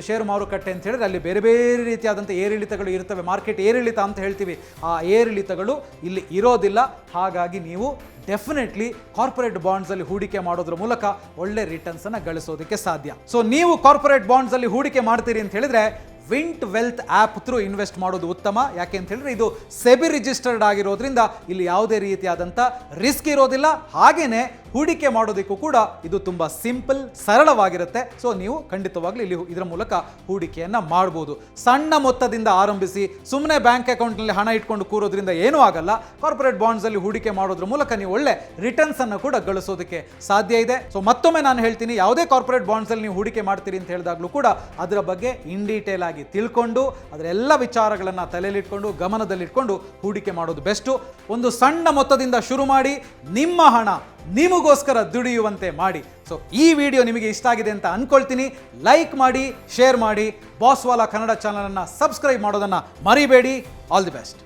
share ಮಾರುಕಟ್ಟೆ ಅಂತ ಹೇಳಿದ್ರೆ ಅಲ್ಲಿ ಬೇರೆ ಬೇರೆ ರೀತಿಯಾದಂಥ ಏರಿಳಿತಗಳು ಇರ್ತವೆ. ಮಾರ್ಕೆಟ್ ಏರಿಳಿತ ಅಂತ ಹೇಳ್ತೀವಿ, ಆ ಏರಿಳಿತಗಳು ಇಲ್ಲಿ ಇರೋದಿಲ್ಲ. ಹಾಗಾಗಿ ನೀವು ಡೆಫಿನೆಟ್ಲಿ ಕಾರ್ಪೊರೇಟ್ ಬಾಂಡ್ಸಲ್ಲಿ ಹೂಡಿಕೆ ಮಾಡೋದ್ರ ಮೂಲಕ ಒಳ್ಳೆ ರಿಟರ್ನ್ಸನ್ನು ಗಳಿಸೋದಕ್ಕೆ ಸಾಧ್ಯ. ಸೊ ನೀವು ಕಾರ್ಪೊರೇಟ್ ಬಾಂಡ್ಸಲ್ಲಿ ಹೂಡಿಕೆ ಮಾಡ್ತೀರಿ ಅಂತ ಹೇಳಿದ್ರೆ ವಿಂಟ್ ವೆಲ್ತ್ ಆ್ಯಪ್ ಥ್ರೂ ಇನ್ವೆಸ್ಟ್ ಮಾಡೋದು ಉತ್ತಮ. ಯಾಕೆ ಅಂತ ಹೇಳಿದ್ರೆ ಇದು ಸೆಬಿ ರಿಜಿಸ್ಟರ್ಡ್ ಆಗಿರೋದ್ರಿಂದ ಇಲ್ಲಿ ಯಾವುದೇ ರೀತಿಯಾದಂಥ ರಿಸ್ಕ್ ಇರೋದಿಲ್ಲ. ಹಾಗೆಯೇ ಹೂಡಿಕೆ ಮಾಡೋದಕ್ಕೂ ಕೂಡ ಇದು ತುಂಬ ಸಿಂಪಲ್, ಸರಳವಾಗಿರುತ್ತೆ. ಸೊ ನೀವು ಖಂಡಿತವಾಗ್ಲೂ ಇಲ್ಲಿ ಇದರ ಮೂಲಕ ಹೂಡಿಕೆಯನ್ನು ಮಾಡ್ಬೋದು. ಸಣ್ಣ ಮೊತ್ತದಿಂದ ಆರಂಭಿಸಿ ಸುಮ್ಮನೆ ಬ್ಯಾಂಕ್ ಅಕೌಂಟ್ನಲ್ಲಿ ಹಣ ಇಟ್ಕೊಂಡು ಕೂರೋದ್ರಿಂದ ಏನೂ ಆಗಲ್ಲ. ಕಾರ್ಪೊರೇಟ್ ಬಾಂಡ್ಸಲ್ಲಿ ಹೂಡಿಕೆ ಮಾಡೋದ್ರ ಮೂಲಕ ನೀವು ಒಳ್ಳೆ ರಿಟರ್ನ್ಸನ್ನು ಕೂಡ ಗಳಿಸೋದಕ್ಕೆ ಸಾಧ್ಯ ಇದೆ. ಸೊ ಮತ್ತೊಮ್ಮೆ ನಾನು ಹೇಳ್ತೀನಿ, ಯಾವುದೇ ಕಾರ್ಪೊರೇಟ್ ಬಾಂಡ್ಸಲ್ಲಿ ನೀವು ಹೂಡಿಕೆ ಮಾಡ್ತೀರಿ ಅಂತ ಹೇಳಿದಾಗಲೂ ಕೂಡ ಅದರ ಬಗ್ಗೆ ಇನ್ ಡೀಟೇಲ್ ಆಗಿ ತಿಳ್ಕೊಂಡು ಅದರ ಎಲ್ಲ ವಿಚಾರಗಳನ್ನು ತಲೆಯಲ್ಲಿಟ್ಕೊಂಡು ಗಮನದಲ್ಲಿಟ್ಕೊಂಡು ಹೂಡಿಕೆ ಮಾಡೋದು ಬೆಸ್ಟು. ಒಂದು ಸಣ್ಣ ಮೊತ್ತದಿಂದ ಶುರು ಮಾಡಿ ನಿಮ್ಮ ಹಣ ನಿಮಗೋಸ್ಕರ ದುಡಿಯುವಂತೆ ಮಾಡಿ. ಸೊ ಈ ವಿಡಿಯೋ ನಿಮಗೆ ಇಷ್ಟ ಆಗಿದೆ ಅಂತ ಅನ್ಕೊಳ್ತೀನಿ. ಲೈಕ್ ಮಾಡಿ, ಶೇರ್ ಮಾಡಿ, ಬಾಸ್ವಾಲಾ ಕನ್ನಡ ಚಾನಲನ್ನು ಸಬ್ಸ್ಕ್ರೈಬ್ ಮಾಡೋದನ್ನು ಮರಿಬೇಡಿ. All the best.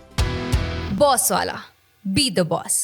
Bosswallah, be the boss.